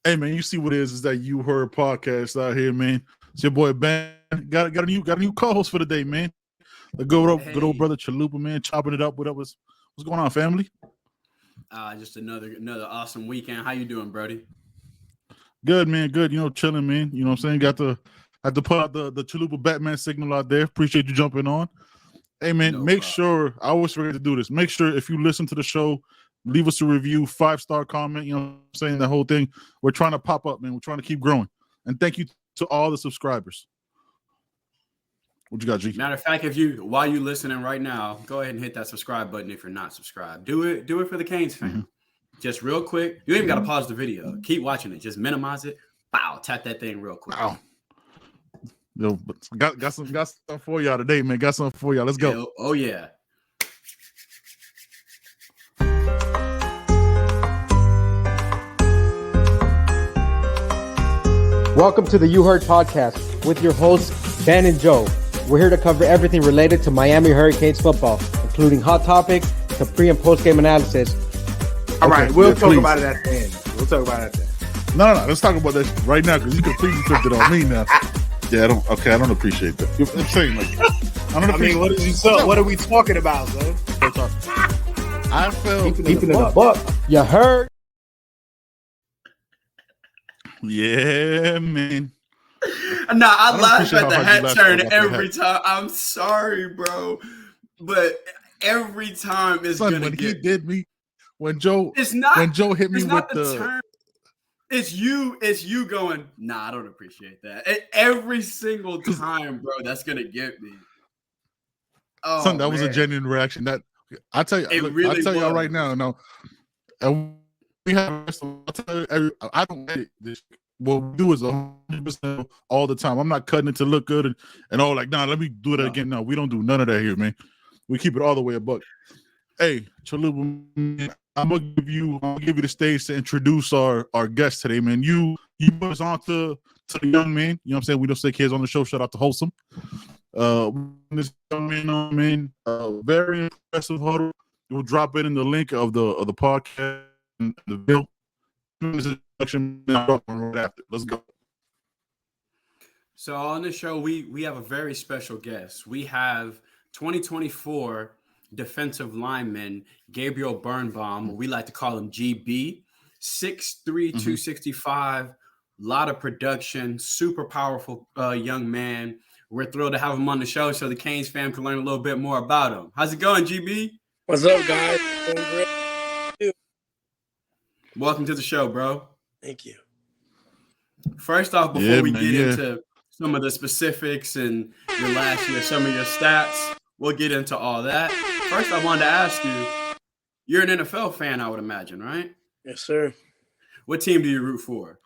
Hey man, you see what it is that You Heard podcast out here, man. It's your boy Ben. Got a new co-host for the day, man. The good old Hey, brother Chalupa, man, chopping it up with us. What's going on, family? just another awesome weekend. How you doing, Brody? Good, man. Good. Chilling, man. You know what I'm saying? Got to have to put out the Chalupa Batman signal out there. Appreciate you jumping on. Hey man, No make problem. sure I always forget to do this. Make sure if you listen to the show, leave us a review, 5-star comment. You know what I'm saying? The whole thing. We're trying to pop up, man. We're trying to keep growing. And thank you to all the subscribers. What you got, G? Matter of fact, while you listening right now, go ahead and hit that subscribe button if you're not subscribed. Do it for the Canes fan. Mm-hmm. Just real quick. You ain't even got to pause the video. Keep watching it. Just minimize it. Bow, tap that thing real quick. Wow. Yo, got something for y'all today, man. Got something for y'all. Let's go. Yeah, oh yeah. Welcome to the You Heard podcast with your hosts, Ben and Joe. We're here to cover everything related to Miami Hurricanes football, including hot topics to pre- and post-game analysis. All right, we'll talk about it at the end. We'll talk about it at the end. No. Let's talk about this right now because you completely flipped it on me now. Yeah, I don't appreciate that. I'm saying I mean, what are we talking about, man? I felt Keeping it a buck. You heard? Yeah, man. Nah, I laugh appreciate at the how hard you hat laughed turn about that every hat. time. I'm sorry, bro. But every time it's Son, gonna when get he did me, when Joe it's not hit me it's with not the the turn. It's you going, nah, I don't appreciate that. Every single time, bro, that's gonna get me. Oh, son, that was a man. genuine reaction. That I tell you, It look, really I tell y'all was. right now, no. And we have I don't edit this. What we do is 100% all the time. I'm not cutting it to look good and all like, nah, let me do that again. No, we don't do none of that here, man. We keep it all the way a buck. Hey, Chalupa, man, I'm gonna give you the stage to introduce our guest today, man. You put us on to the young man. You know what I'm saying? We don't say kids on the show. Shout out to Wholesome. This young man, very impressive huddle. We'll drop it in the link of the podcast and the bill. Right after. Let's go. So on the show, we have a very special guest. We have 2024 defensive lineman Gabriel Birnbaum. We like to call him GB. 6'3", 265, lot of production, super powerful young man. We're thrilled to have him on the show so the Canes fam can learn a little bit more about him. How's it going, GB? What's up, guys? Doing great. Welcome to the show, bro. Thank you. First off, before we get Yeah. into some of the specifics and your last year, some of your stats, we'll get into all that. First, I wanted to ask you, you're an NFL fan, I would imagine, right? Yes, sir. What team do you root for?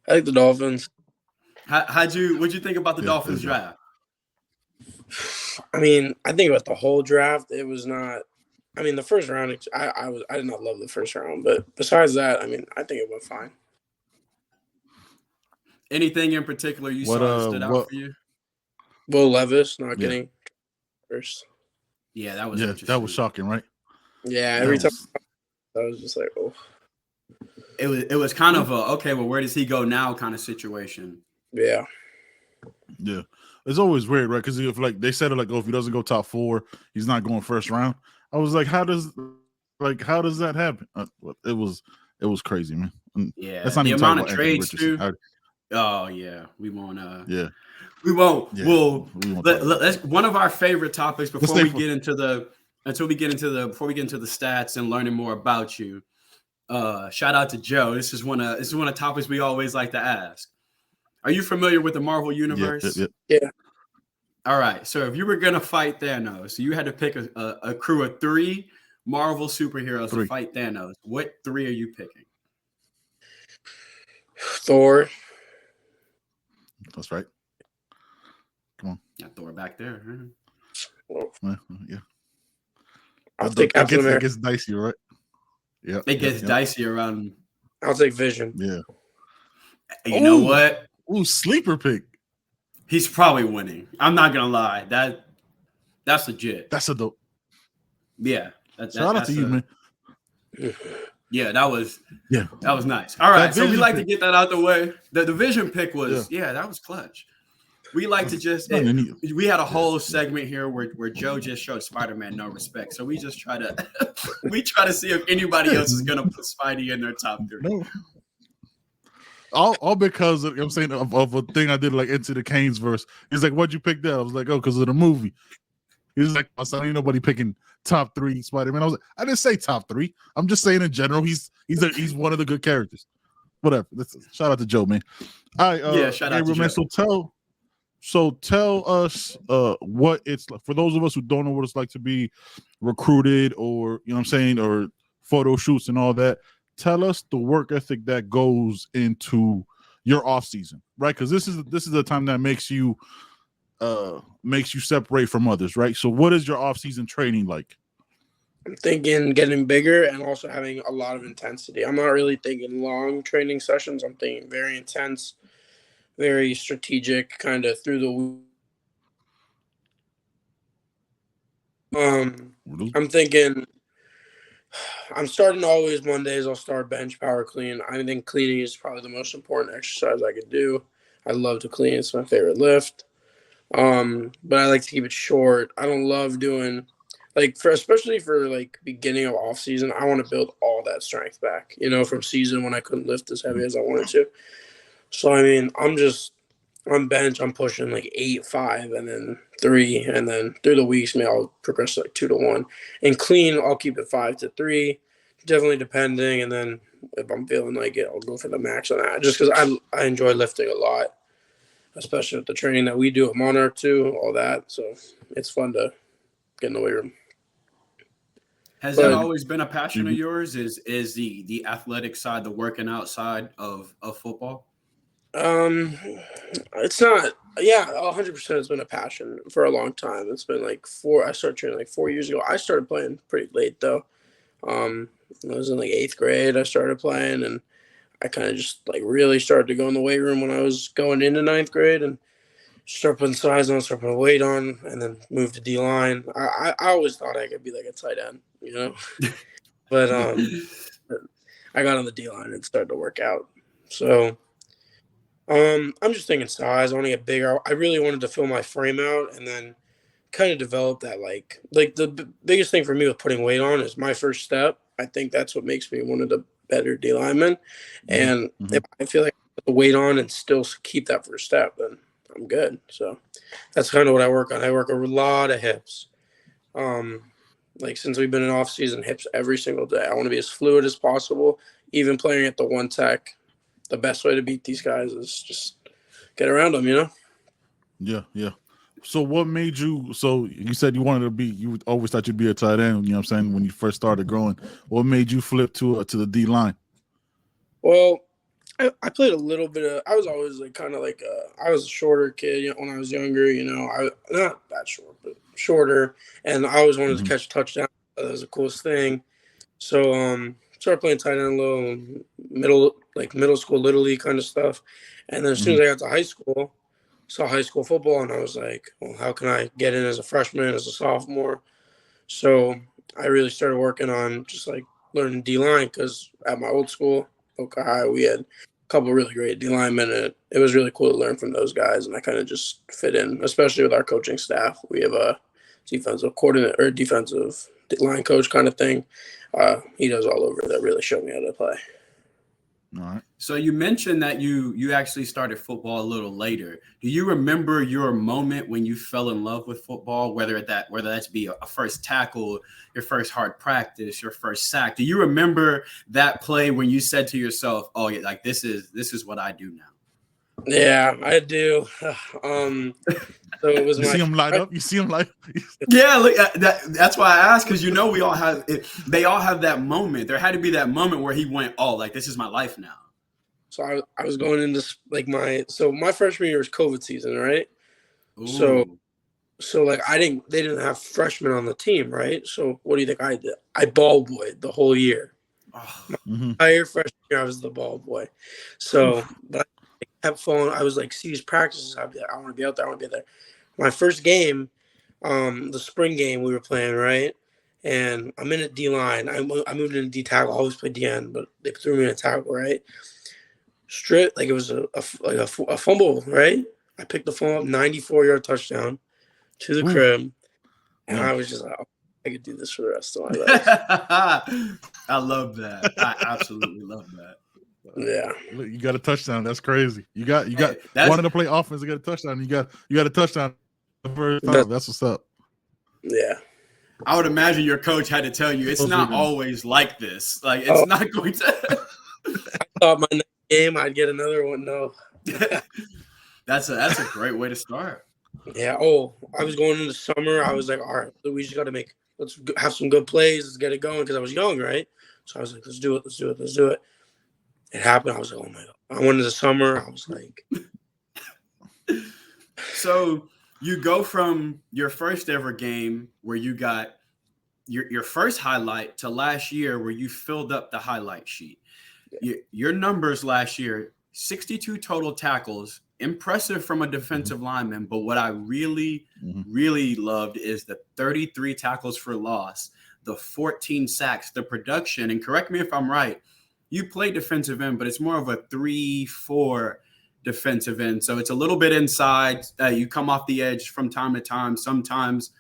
I like the Dolphins. What'd you think about the Dolphins draft? I mean, I think about the whole draft. It was not. I mean, the first round. I did not love the first round, but besides that, I mean, I think it went fine. Anything in particular you saw that stood out for you? Will Levis not getting first. Yeah, that was that was shocking, right? Yeah, every time I was just like, oh. It was kind of a okay, well, where does he go now kind of situation. Yeah. Yeah. It's always weird, right? Because if they said it like, oh, if he doesn't go top 4, he's not going first round. I was like, how does that happen? It was crazy, man. Yeah, that's not the even amount of about trades too. Oh yeah, we won't. Yeah, we won't. Yeah. We'll. We won't Let's one of our favorite topics before we get into the stats and learning more about you. Shout out to Joe. This is one of topics we always like to ask. Are you familiar with the Marvel Universe? Yeah. All right. So if you were gonna fight Thanos, you had to pick a crew of 3 Marvel superheroes to fight Thanos. What 3 are you picking? Thor. That's right. Come on. Got Thor back there. Yeah. I'll take Captain America. It gets dicey, right? Yeah. It gets dicey around. I'll take Vision. Yeah. You know what? Ooh, sleeper pick. He's probably winning. I'm not gonna lie. That's legit. That's a dope. Yeah. Shout out to you, man. Yeah, that was Yeah. nice. All right, so we division like to pick. get that out the way. The division pick was that was clutch. We like to just we had a whole segment here where Joe just showed Spider-Man no respect. So we just try to see if anybody else is gonna put Spidey in their top 3. No. All because of, I'm saying of a thing I did like Into the Canes verse. He's like, "What'd you pick that?" I was like, "Oh, because of the movie." He's like, "I saw ain't nobody picking top 3 Spider-Man." I was like, "I didn't say top 3. I'm just saying in general, he's one of the good characters." Whatever. Shout out to Joe, man. All right, shout out to man. Joe. So tell us what it's like for those of us who don't know what it's like to be recruited, or you know what I'm saying, or photo shoots and all that. Tell us the work ethic that goes into your off season, right? Because this is the time that makes you separate from others, right? So what is your off season training like? I'm thinking getting bigger and also having a lot of intensity. I'm not really thinking long training sessions. I'm thinking very intense, very strategic, kind of through the. I'm thinking. I'm starting always Mondays. I'll start bench power clean. I think cleaning is probably the most important exercise I could do. I love to clean. It's my favorite lift. But I like to keep it short. I don't love doing especially for like beginning of off season. I want to build all that strength back, from season when I couldn't lift as heavy as I wanted to. So I mean, on bench, I'm pushing like 8, 5, and then 3, and then through the weeks, maybe I'll progress like 2 to 1. And clean, I'll keep it 5 to 3, definitely depending. And then if I'm feeling like it, I'll go for the max on that. Just because I enjoy lifting a lot, especially with the training that we do at Monarch too, all that. So it's fun to get in the weight room. Has that always been a passion of yours? Is the athletic side, the working out side of football? It's not. Yeah, 100% has been a passion for a long time. It's been like I started training like 4 years ago. I started playing pretty late though. I was in like 8th grade. I started playing, and I kind of just like really started to go in the weight room when I was going into 9th grade and start putting size on, start putting weight on, and then moved to D line. I always thought I could be like a tight end, but I got on the D line and started to work out. So. I'm just thinking size. I want to get bigger. I really wanted to fill my frame out and then kind of develop that. Like the biggest thing for me with putting weight on is my first step. I think that's what makes me one of the better D linemen. And if I feel like I put the weight on and still keep that first step, then I'm good. So that's kind of what I work on. I work a lot of hips. Since we've been in off season, hips every single day. I want to be as fluid as possible. Even playing at the 1 tech. The best way to beat these guys is just get around them, Yeah. So what made you? So you said you wanted to be. You always thought you'd be a tight end. You know what I'm saying? When you first started growing, what made you flip to the D line? Well, I played a little bit of. I was always I was a shorter kid. When I was younger, I not that short, but shorter, and I always wanted to catch a touchdown. That was the coolest thing. So started playing tight end low, middle school, little league kind of stuff. And then as soon as I got to high school, saw high school football, and I was like, well, how can I get in as a freshman, as a sophomore? So I really started working on just like learning D-line because at my old school, Boca High, we had a couple of really great D-linemen, and it was really cool to learn from those guys, and I kind of just fit in, especially with our coaching staff. We have a defensive coordinator or defensive line coach kind of thing. He does all over that really showed me how to play. All right. So you mentioned that you actually started football a little later. Do you remember your moment when you fell in love with football, whether that's be a first tackle, your first hard practice, your first sack? Do you remember that play when you said to yourself, "Oh, yeah, like this is what I do now"? Yeah, I do. So it was. You see him light up. You see him light up. Yeah, look, that's why I asked, because we all have it. They all have that moment. There had to be that moment where he went, "Oh, like this is my life now." So I was going into my freshman year was COVID season, right? Ooh. So they didn't have freshmen on the team, right? So what do you think I did? I ball boyed the whole year. My entire freshman year, I was the ball boy. So, but I kept falling. I was like, see these practices. I'd be like, I want to be out there. I want to be there. My first game, the spring game we were playing, right? and I'm in a D line. I moved into D tackle. I always played DN, but they threw me in a tackle, right? Straight, like it was a fumble, right? I picked the phone up, 94-yard touchdown to the crib, and I was just like, oh, I could do this for the rest of my life. I love that. I absolutely love that. Yeah, Look, you got a touchdown. That's crazy. You got That's- wanted to play offense. You got a touchdown. You got a touchdown the first time. That's what's up. yeah. I would imagine your coach had to tell you it's not always like this. Like it's not going to. I thought my next game I'd get another one. No. That's a great way to start. Yeah. Oh, I was going into summer. I was like, all right, we just got to let's have some good plays. Let's get it going because I was young, right? So I was like, let's do it. It happened. I was like, oh my God. I went into the summer. I was like. So you go from your first ever game where you got your first highlight to last year where you filled up the highlight sheet. Yeah. Your numbers last year, 62 total tackles, impressive from a defensive lineman. But what I really, really loved is the 33 tackles for loss, the 14 sacks, the production. And correct me if I'm right, you play defensive end, but it's more of a 3-4 defensive end. So it's a little bit inside. You come off the edge from time to time, sometimes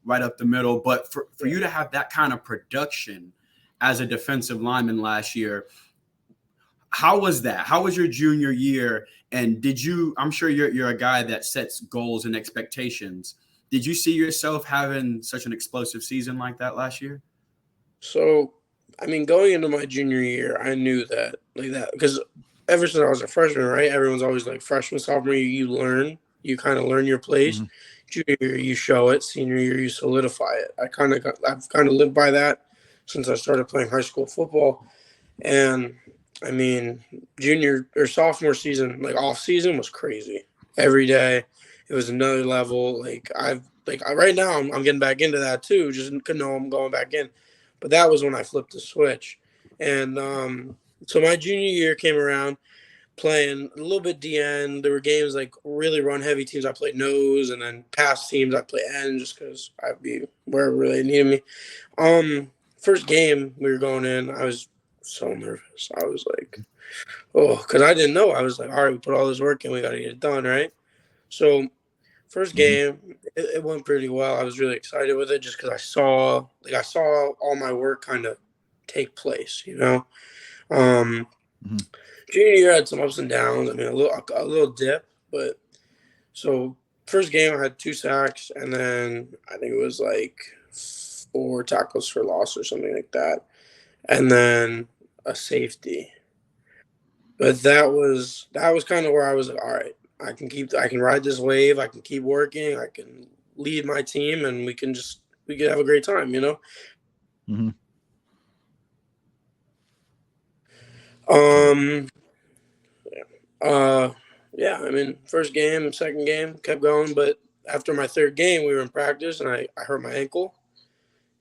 right up the middle. But for you to have that kind of production as a defensive lineman last year, how was that? How was your junior year? And I'm sure you're a guy that sets goals and expectations. Did you see yourself having such an explosive season like that last year? So, I mean, going into my junior year, I knew that because ever since I was a freshman, right? Everyone's always like freshman, sophomore year, you kind of learn your place. Mm-hmm. Junior year, you show it. Senior year, you solidify it. I've kind of lived by that since I started playing high school football. And I mean, junior or sophomore season, like off season, was crazy. Every day, it was another level. Right now, I'm getting back into that too. Just know I'm going back in. But that was when I flipped the switch. And so my junior year came around, playing a little bit DN. There were games like really run-heavy teams. I played nose, and then pass teams I play end just because I'd be wherever they needed me. First game we were going in, I was so nervous. I was like, because I didn't know. I was like, all right, we put all this work in, we got to get it done, right? So first game, it went pretty well. I was really excited with it just because I saw all my work kind of take place, you know. Junior year had some ups and downs. I mean, a little dip, but so first game I had 2 sacks, and then I think it was like 4 tackles for loss or something like that, and then a safety. But that was kind of where I was like, all right, I can ride this wave. I can keep working. I can lead my team, and we can have a great time, you know. Yeah, I mean, first game, second game, kept going, but after my third game, we were in practice, and I hurt my ankle,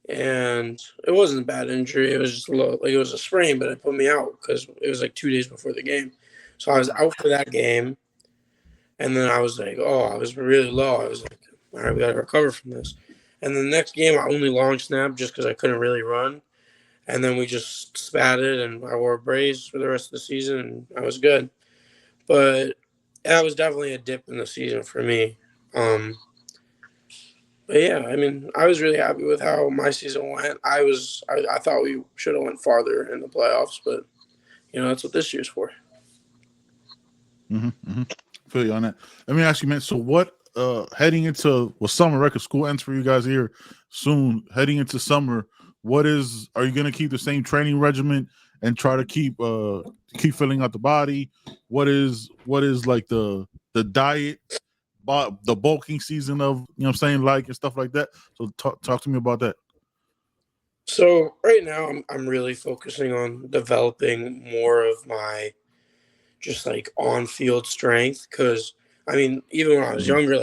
and it wasn't a bad injury. It was just it was a sprain, but it put me out because it was like 2 days before the game. So I was out for that game, and then I was like, I was really low. I was like, all right, we got to recover from this. And the next game, I only long snapped just because I couldn't really run. And then we just spatted, and I wore a brace for the rest of the season, and I was good. But that was definitely a dip in the season for me. But yeah, I mean, I was really happy with how my season went. I thought we should have went farther in the playoffs, but that's what this year's for. Feel you on that. Let me ask you, man. So what? Heading into summer record school ends for you guys here soon. Heading into summer. Are you going to keep the same training regimen and try to keep filling out the body? What is like the diet, the bulking season of, and stuff like that? So talk to me about that. So right now I'm really focusing on developing more of my just like on-field strength, because I mean, even when I was younger,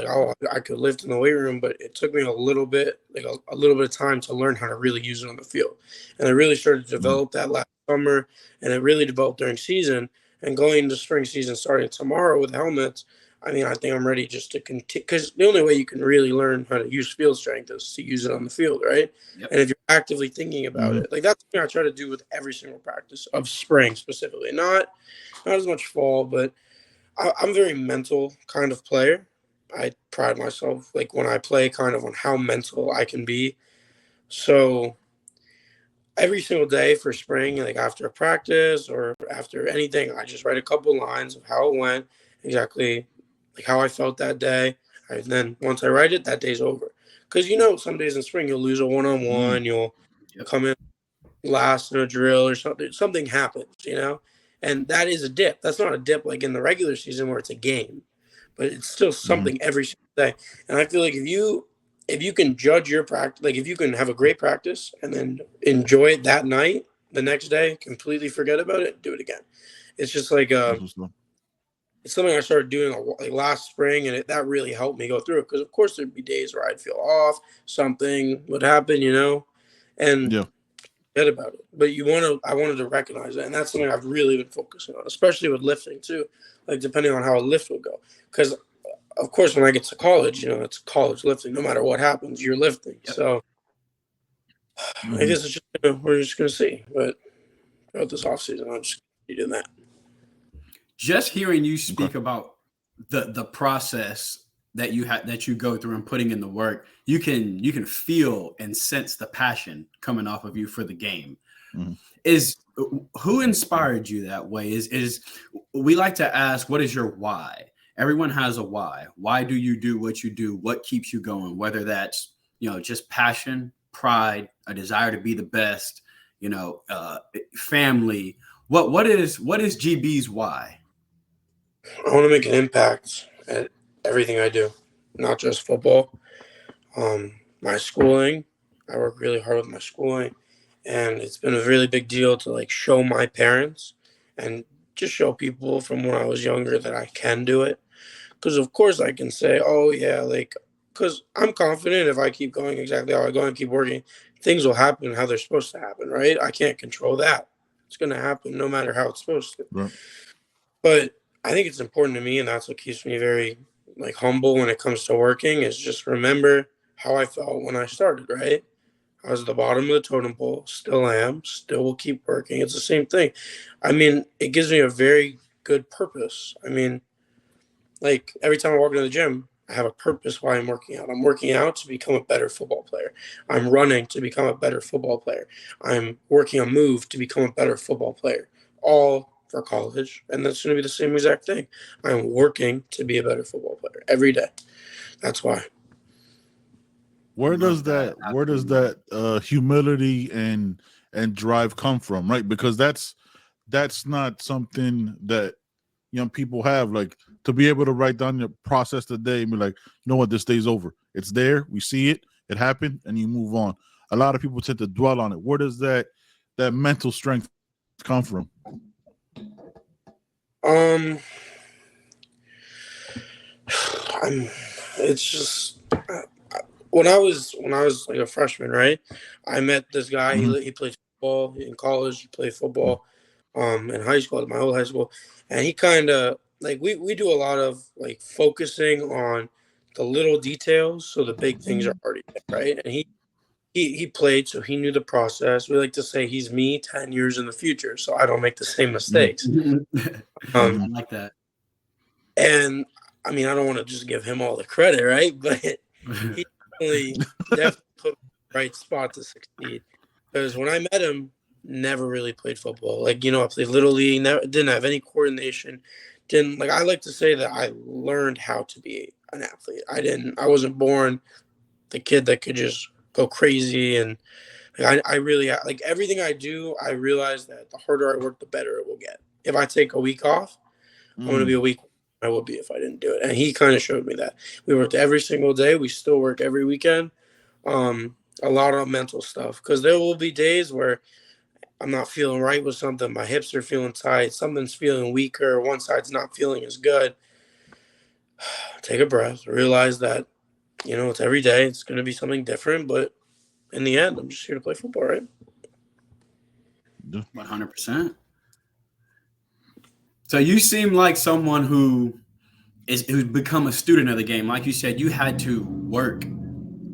I could lift in the weight room, but it took me a little bit of time to learn how to really use it on the field. And I really started to develop that last summer, and it really developed during season. And going into spring season, starting tomorrow with helmets, I mean, I think I'm ready just to continue, because the only way you can really learn how to use field strength is to use it on the field, right? Yep. And if you're actively thinking about it, like that's what I try to do with every single practice of spring specifically, not as much fall, but I'm a very mental kind of player. I pride myself, like when I play, kind of on how mental I can be. So every single day for spring, like after a practice or after anything, I just write a couple lines of how it went, exactly like how I felt that day. And then once I write it, that day's over. Because some days in spring you'll lose a one-on-one, you'll come in last in a drill or something. Something happens, and that is a dip. That's not a dip like in the regular season where it's a game, but it's still something every single day. And I feel like if you can judge your practice, like if you can have a great practice and then enjoy it that night, the next day, completely forget about it, do it again. It's just like it's something I started doing like last spring, and that really helped me go through it. Because of course there'd be days where I'd feel off, something would happen, and forget about it. But I wanted to recognize that, and that's something I've really been focusing on, especially with lifting too. Like depending on how a lift will go, because of course, when I get to college, it's college lifting. No matter what happens, you're lifting. Yep. So I guess it's just, we're just going to see. But throughout this offseason, I'm just doing that. Just hearing you speak about the process that you go through and putting in the work, you can feel and sense the passion coming off of you for the game. Is who inspired you that way? Is we like to ask, what is your why? Everyone has a why. Why do you do what you do? What keeps you going? Whether that's, just passion, pride, a desire to be the best, family. What is GB's why? I want to make an impact at everything I do, not just football. My schooling, I work really hard with my schooling, and it's been a really big deal to like show my parents and just show people from when I was younger that I can do it. Because of course I can say, oh yeah, because I'm confident if I keep going exactly how I go and keep working, things will happen how they're supposed to happen, right? I can't control that. It's going to happen no matter how it's supposed to. Right. But I think it's important to me, and that's what keeps me very humble when it comes to working, is just remember how I felt when I started, right? I was at the bottom of the totem pole, still am, still will keep working. It's the same thing. I mean, it gives me a very good purpose. I mean, every time I walk into the gym, I have a purpose why I'm working out. I'm working out to become a better football player. I'm running to become a better football player. I'm working a move to become a better football player. All for college, and that's going to be the same exact thing. I'm working to be a better football player every day. That's why. Where does that humility and drive come from, right? Because that's not something that young people have, like to be able to write down your process today and be like, you know what, this day's over. It's there, we see it, it happened, and you move on. A lot of people tend to dwell on it. Where does that mental strength come from? It's just when I was like a freshman, right? I met this guy. He played football in college. He played football in high school, at my old high school, and he kind of we do a lot of focusing on the little details, so the big things are already there, right? And he played, so he knew the process. We like to say he's me 10 years in the future, so I don't make the same mistakes. I like that. And I mean, I don't want to just give him all the credit, right? But he definitely put the right spot to succeed. Because when I met him, never really played football. I played Little League, didn't have any coordination. I like to say that I learned how to be an athlete. I wasn't born the kid that could just go crazy. And I really, everything I do, I realize that the harder I work, the better it will get. If I take a week off, I'm going to be a week. I would be if I didn't do it. And he kind of showed me that. We worked every single day. We still work every weekend. A lot of mental stuff, because there will be days where I'm not feeling right with something. My hips are feeling tight. Something's feeling weaker. One side's not feeling as good. Take a breath. Realize that, it's every day. It's going to be something different. But in the end, I'm just here to play football, right? 100%. So you seem like someone who is become a student of the game. Like you said, you had to work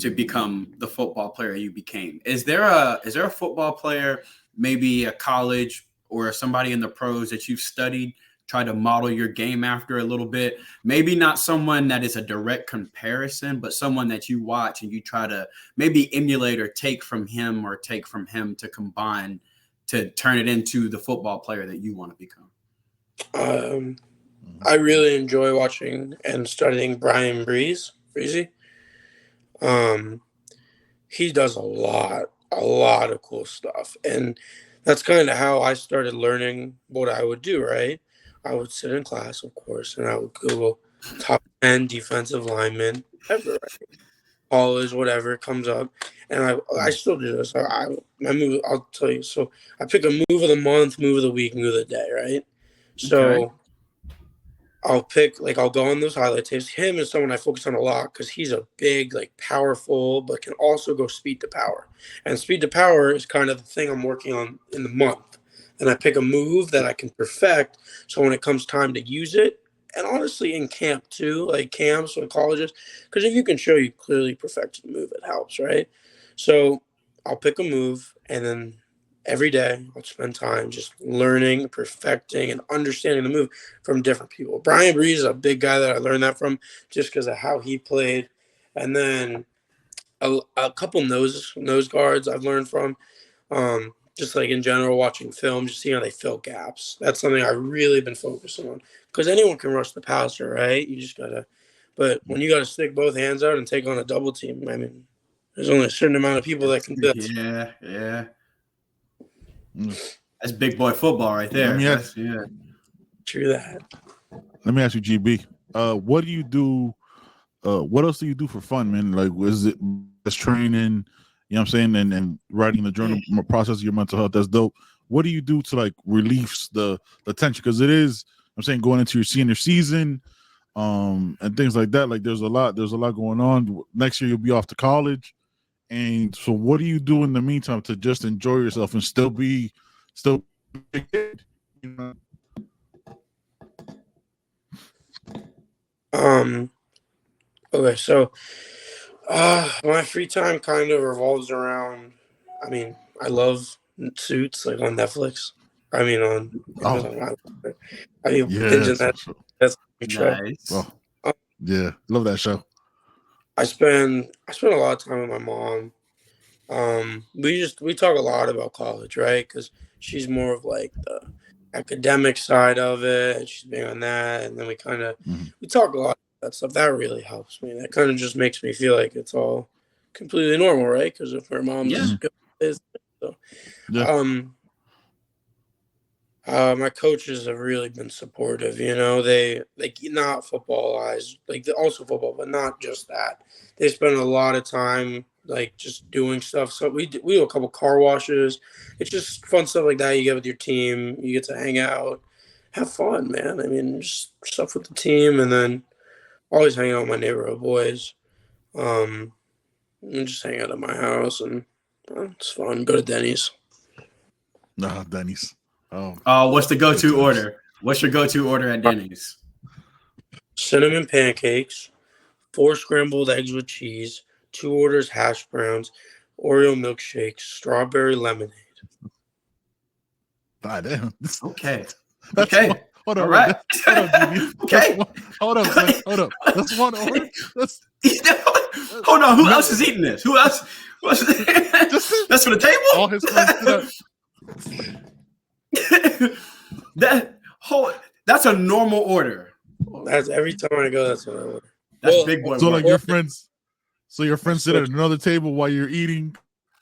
to become the football player you became. Is there a football player, maybe a college or somebody in the pros that you've studied, try to model your game after a little bit? Maybe not someone that is a direct comparison, but someone that you watch and you try to maybe emulate or take from him to combine to turn it into the football player that you want to become. I really enjoy watching and studying Brian Breezy. He does a lot of cool stuff, and that's kind of how I started learning what I would do. Right, I would sit in class, of course, and I would Google top 10 defensive linemen ever, right? College, whatever comes up, and I still do this. I'll tell you. So I pick a move of the month, move of the week, move of the day, right? So. Okay. I'll go on those highlight tapes. Him is someone I focus on a lot because he's a big, powerful, but can also go speed to power. And speed to power is kind of the thing I'm working on in the month. And I pick a move that I can perfect. So when it comes time to use it, and honestly in camp too, like camps or colleges, because if you can show you clearly perfected the move, it helps, right? So I'll pick a move, and then every day I'll spend time just learning, perfecting, and understanding the move from different people. Brian Breeze is a big guy that I learned that from just because of how he played. And then a couple nose guards I've learned from, just like in general, watching film, just seeing how they fill gaps. That's something I've really been focusing on because anyone can rush the passer, right? You just got to – but when you got to stick both hands out and take on a double team, I mean, there's only a certain amount of people that can do that. Yeah. That's big boy football right there. True that. Let me ask you, GB. What do you do? What else do you do for fun, man? Like, is it just training? You know what I'm saying? And writing the journal process of your mental health. That's dope. What do you do to release the tension? Because it is, I'm saying, going into your senior season, and things like that. Like, there's a lot going on. Next year you'll be off to college. And so what do you do in the meantime to just enjoy yourself and still be a kid? You know? Okay, so my free time kind of revolves around, I love Suits, like on Netflix. On Amazon. Binging that. That's a show. Nice. Oh, yeah, love that show. I spend a lot of time with my mom. We talk a lot about college, right? Because she's more of the academic side of it. She's big on that, and then we kind of we talk a lot about that stuff. That really helps me. That kind of just makes me feel like it's all completely normal, right? Because if her mom's as good as so, my coaches have really been supportive. You know, they not football-wise, also football, but not just that. They spend a lot of time just doing stuff. So we do a couple car washes. It's just fun stuff like that you get with your team. You get to hang out, have fun, man. Just stuff with the team, and then always hang out with my neighborhood boys. And just hang out at my house, and it's fun. Go to Denny's. Denny's. What's the go-to order? What's your go-to order at Denny's? Cinnamon pancakes, 4 scrambled eggs with cheese, 2 orders hash browns, Oreo milkshakes, strawberry lemonade. Damn. Okay. Hold on. All right. Okay. Hold up. That's one order. Hold on. Who else is eating this? Who else? That's for the table? All his friends. That's a normal order. That's every time I go. That's what I order. That's big boy. So your friends sit at another table while you're eating.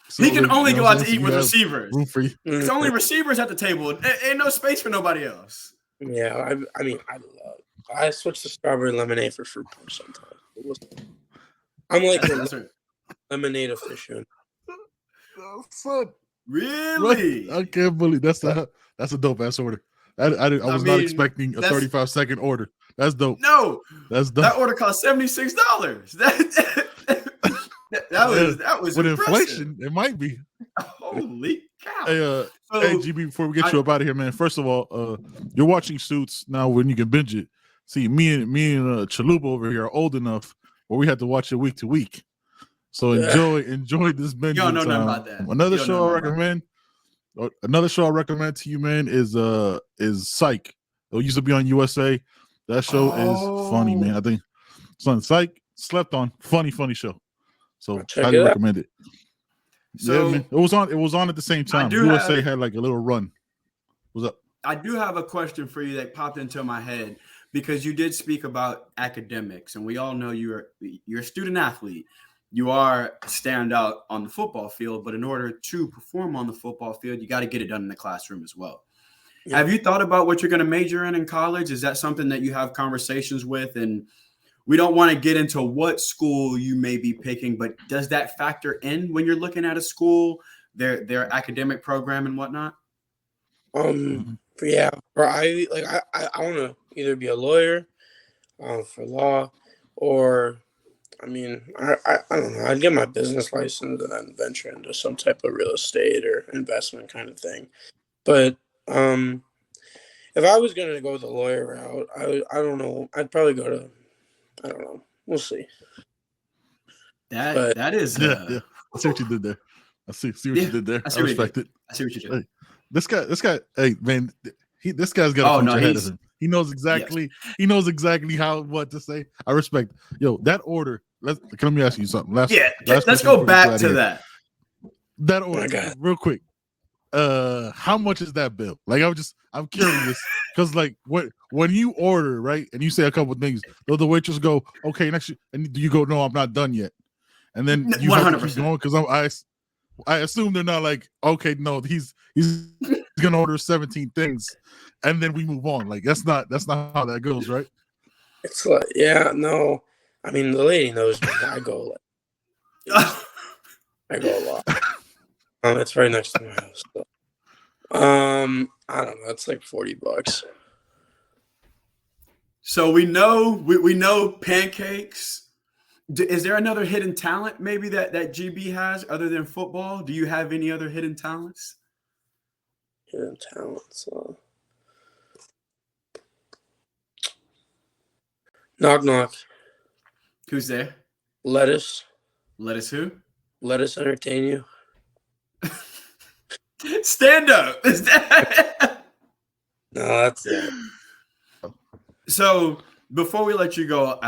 So he can only go out to eat with receivers. Room for you. It's only receivers at the table. Ain't no space for nobody else. Yeah, I switch to strawberry lemonade for fruit punch sometimes. I'm like a lemonade aficionado. Really? I can't believe that's a dope ass order. I was not expecting a 35-second order. That's dope. No, that's dope. That order cost $76. That was with impressive. Inflation. It might be. Holy cow! Hey, GB, before we get you up out of here, man. First of all, you're watching Suits now when you can binge it. See, me and Chalupa over here are old enough where we had to watch it week to week. So enjoy this Benjamin You don't know nothing time. about that. Another show I recommend to you, man, is Psych. It used to be on USA. That show is funny, man. I think Psych slept on. Funny show. So highly recommend it. So yeah, man. It was on at the same time. USA had like a little run. What's up? I do have a question for you that popped into my head because you did speak about academics, and we all know you're a student athlete. You are a standout on the football field, but in order to perform on the football field, you got to get it done in the classroom as well. Yeah. Have you thought about what you're going to major in college? Is that something that you have conversations with? And we don't want to get into what school you may be picking, but does that factor in when you're looking at a school, their academic program and whatnot? Yeah, or I want to either be a lawyer, for law, or I don't know. I'd get my business license and then venture into some type of real estate or investment kind of thing. But if I was gonna go the lawyer route, I don't know. I'd probably go to, I don't know. We'll see. That is yeah. I see what you did there. I see what you did there. I respect it. I see what you did. Hey, this guy. Hey, man, this guy's got a future ahead of him. He knows exactly. Yes. He knows exactly what to say. I respect. Yo, that order. Let me ask you something. Let's go back to that. That order, real quick. How much is that bill? Like, I'm curious because like when you order, right, and you say a couple of things, the waitress go, okay, next, and you go, no, I'm not done yet, and then you 100%. Have to keep going because I assume they're not like, okay, no, he's gonna order 17 things, and then we move on. Like that's not how that goes, right? It's like, no. I mean, the lady knows me. I go a lot. It's right next to my house. So. I don't know. It's like $40. So we know pancakes. Is there another hidden talent maybe that GB has other than football? Do you have any other hidden talents? Hidden talents. Knock knock. Who's there? Lettuce. Lettuce who? Lettuce entertain you. Stand up. Is that? No, that's it. So before we let you go,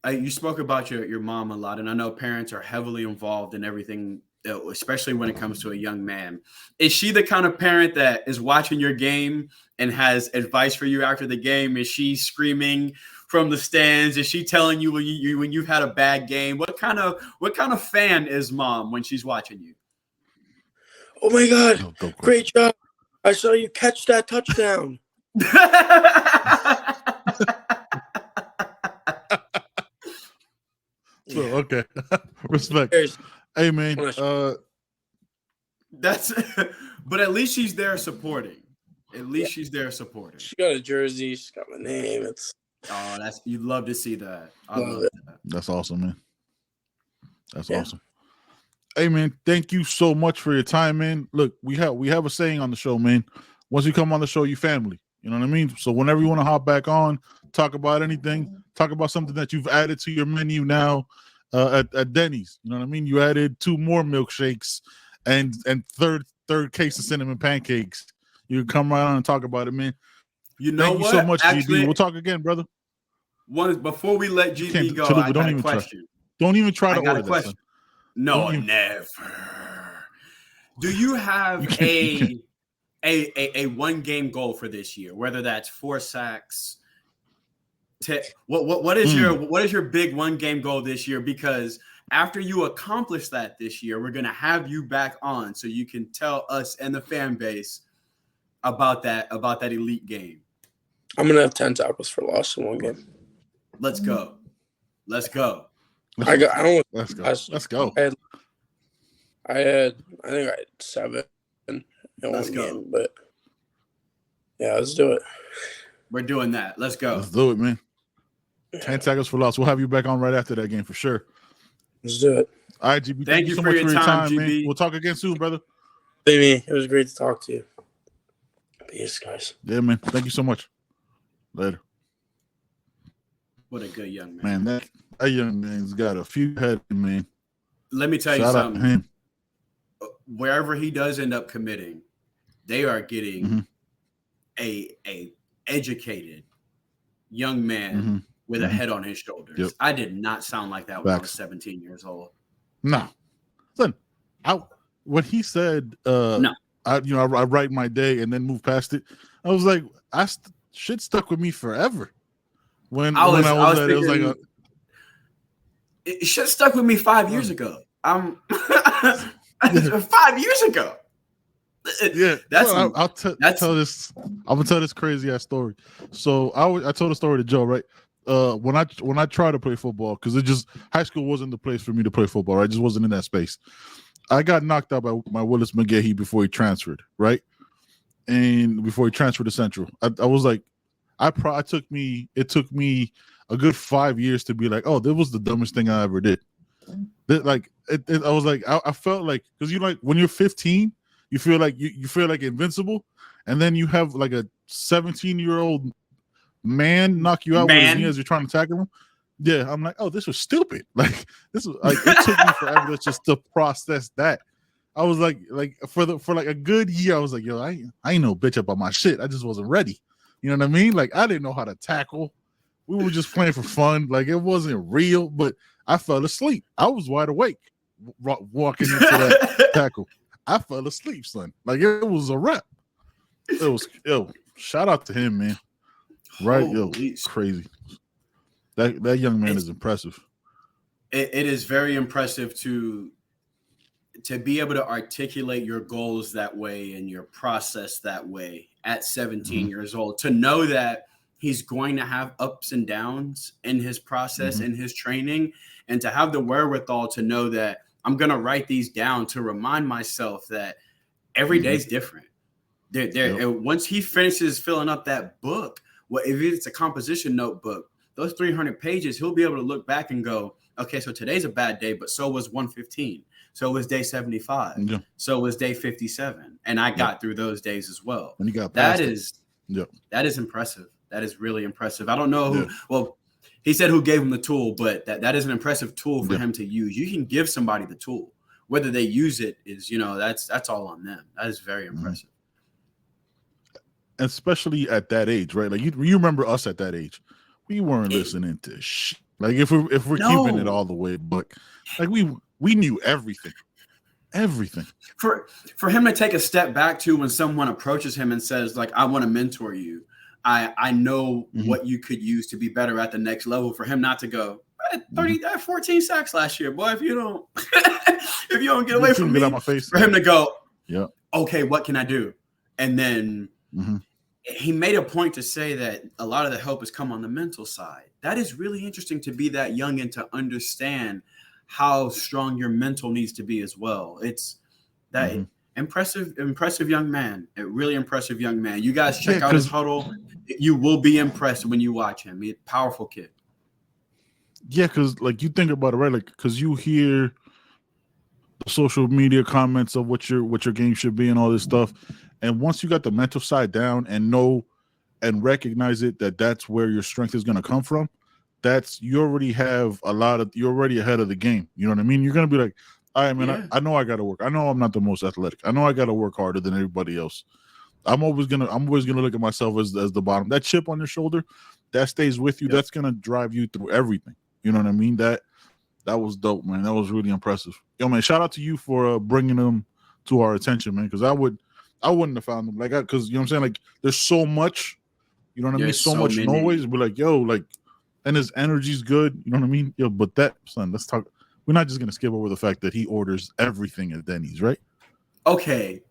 you spoke about your mom a lot, and I know parents are heavily involved in everything, especially when it comes to a young man. Is she the kind of parent that is watching your game and has advice for you after the game? Is she screaming from the stands? Is she telling you when you've had a bad game? What kind of fan is mom when she's watching you? Oh my God! Great job! I saw you catch that touchdown. So okay, respect. Hey man, that's. But at least she's there supporting. She's there supporting. She got a jersey. She's got my name. You'd love to see that. I love that. That's awesome, man. That's awesome. Hey man, thank you so much for your time, man. Look, we have a saying on the show, man. Once you come on the show, you family. You know what I mean? So whenever you want to hop back on, talk about anything, talk about something that you've added to your menu now at Denny's. You know what I mean? You added 2 more milkshakes and third case of cinnamon pancakes. You can come right on and talk about it, man. Thank you so much, GB. We'll talk again, brother. Before we let GB go, I got a question. Don't even try to order that. No, never. Do you have a 1-game goal for this year? Whether that's 4 sacks. What is your big 1-game goal this year? Because after you accomplish that this year, we're gonna have you back on so you can tell us and the fan base about that elite game. I'm gonna have 10 tackles for loss in 1 game. Let's go. Let's go. I think I had 7 in 1 game, but yeah, let's do it. We're doing that. Let's go. Let's do it, man. 10 tackles for loss. We'll have you back on right after that game for sure. Let's do it. All right, GB. Thank you so much for your time, man. We'll talk again soon, brother. Baby, it was great to talk to you. Peace, guys. Yeah, man. Thank you so much. Later. What a good young man. Man, that young man's got a few head, man. Let me tell you Shout out to something. him. Wherever he does end up committing, they are getting a educated young man with a head on his shoulders. Yep. I did not sound like that when I was 17 years old. No. Listen, when he said, No. I write my day and then move past it, I was like, shit stuck with me forever. When I was thinking, it was like it should stuck with me 5 years ago. 5 years ago. Yeah, that's I'll tell this. I'm gonna tell this crazy ass story. So I told a story to Joe, right? When I tried to play football, because high school wasn't the place for me to play football, right? I just wasn't in that space. I got knocked out by Willis McGahee before he transferred, right? And before he transferred to Central, I was like, it took me a good 5 years to be like, oh, that was the dumbest thing I ever did. I was like, I felt like, because when you're 15, you feel like you feel like invincible, and then you have like a 17-year-old man knock you out with his knee as you're trying to tackle him. Yeah, I'm like, oh, this was stupid. Like, this was like, it took me forever just to process that. I was like for like a good year, I was like, yo, I ain't no bitch about my shit. I just wasn't ready. You know what I mean? Like, I didn't know how to tackle. We were just playing for fun. Like, it wasn't real, but I fell asleep. I was wide awake walking into that tackle. I fell asleep, son. Like, it was a wrap. It was, shout out to him, man. Right? Crazy. That young man is impressive. It is very impressive to be able to articulate your goals that way and your process that way at 17 years old. To know that he's going to have ups and downs in his process, in his training, and to have the wherewithal to know that I'm going to write these down to remind myself that every day is different. Once he finishes filling up that book, if it's a composition notebook, those 300 pages, he'll be able to look back and go, okay, so today's a bad day, but so was 115. So was day 75. Yeah. So was day 57. And I got through those days as well. And you got that is impressive. That is really impressive. I don't know who, well, he said who gave him the tool, but that is an impressive tool for him to use. You can give somebody the tool. Whether they use it is, that's all on them. That is very impressive. Especially at that age, right? Like you remember us at that age. We weren't listening to shit. Like if we're keeping it all the way, but like we knew everything. Everything. For him to take a step back to when someone approaches him and says, like, I want to mentor you. I know what you could use to be better at the next level. For him not to go, 14 sacks last year, boy. If you don't get away from me, my face. For him to go, okay, what can I do? And then he made a point to say that a lot of the help has come on the mental side. That is really interesting to be that young and to understand how strong your mental needs to be as well. It's that impressive young man, a really impressive young man. You guys check out his huddle. You will be impressed when you watch him. He's a powerful kid. Yeah, because like you think about it, right? Like because you hear the social media comments of what your game should be and all this stuff, and once you got the mental side down and know and recognize it that's where your strength is going to come from, you're already ahead of the game. You know what I mean? You're going to be like, all right, man, I know I got to work. I know I'm not the most athletic. I know I got to work harder than everybody else. I'm always gonna look at myself as the bottom. That chip on your shoulder, that stays with you. That's gonna drive you through everything. You know what I mean? That was dope, man. That was really impressive. Yo, man, shout out to you for bringing them to our attention, man. Because I wouldn't have found them because you know what I'm saying. Like, there's so much, you know what I mean. So much noise. But like, yo, like, and his energy's good. You know what I mean? Yo, but let's talk. We're not just gonna skip over the fact that he orders everything at Denny's, right? Okay.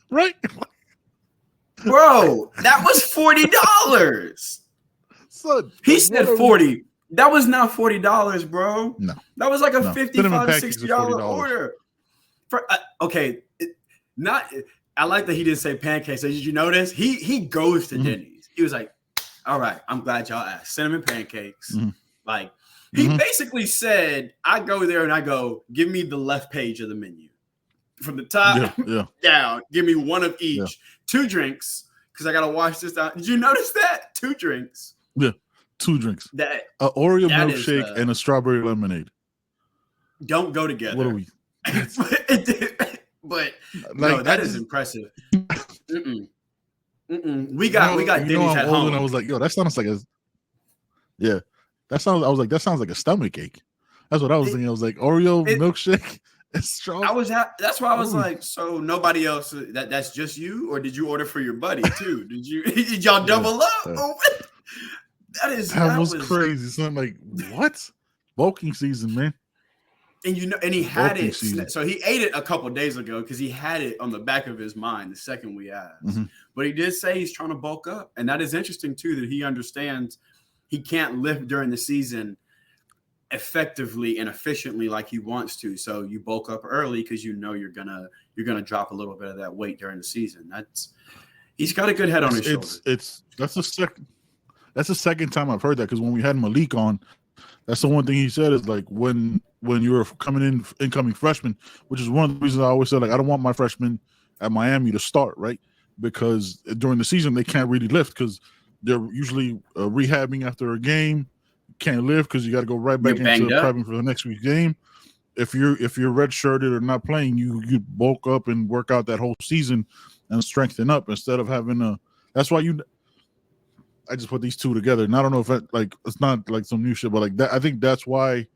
Right, bro, that was $40. Son, he said 40. That was not $40, bro. No, that was like a $55-$60 order. I like that he didn't say pancakes. So did you notice? He goes to Denny's. He was like, all right, I'm glad y'all asked. Cinnamon pancakes. Like, he basically said, I go there and I go, give me the left page of the menu. From the top down, give me one of each. 2 drinks, because I gotta wash this out. Did you notice that? 2 drinks. Yeah, 2 drinks. That An Oreo that milkshake is, and a strawberry lemonade. don't go together. What are we? But Like, no, that I is just- impressive. We got Denny's I'm at old home. and I was like, yo, that sounds like that sounds like a stomach ache. That's what I was thinking. I was like, Oreo milkshake and strawberry. That's why I was Ooh. like, so nobody else, that's just you, or did you order for your buddy too? Did y'all double up? Oh, that was crazy. So I'm like, what? Bulking season, man. And he had it. Season. So he ate it a couple days ago because he had it on the back of his mind the second we asked. Mm-hmm. But he did say he's trying to bulk up, and that is interesting too. That he understands he can't lift during the season effectively and efficiently like he wants to. So you bulk up early because you know you're gonna drop a little bit of that weight during the season. He's got a good head on his shoulders. That's the second time I've heard that, because when we had Malik on, that's the one thing he said is like when you were incoming freshman, which is one of the reasons I always said, like, I don't want my freshmen at Miami to start, right? Because during the season they can't really lift because they're usually rehabbing after a game. Can't lift because you got to go right back into prepping for the next week's game. If you're redshirted or not playing, you bulk up and work out that whole season and strengthen up instead of having that's why I just put these two together. And I don't know if it's not like some new shit, but like that, I think that's why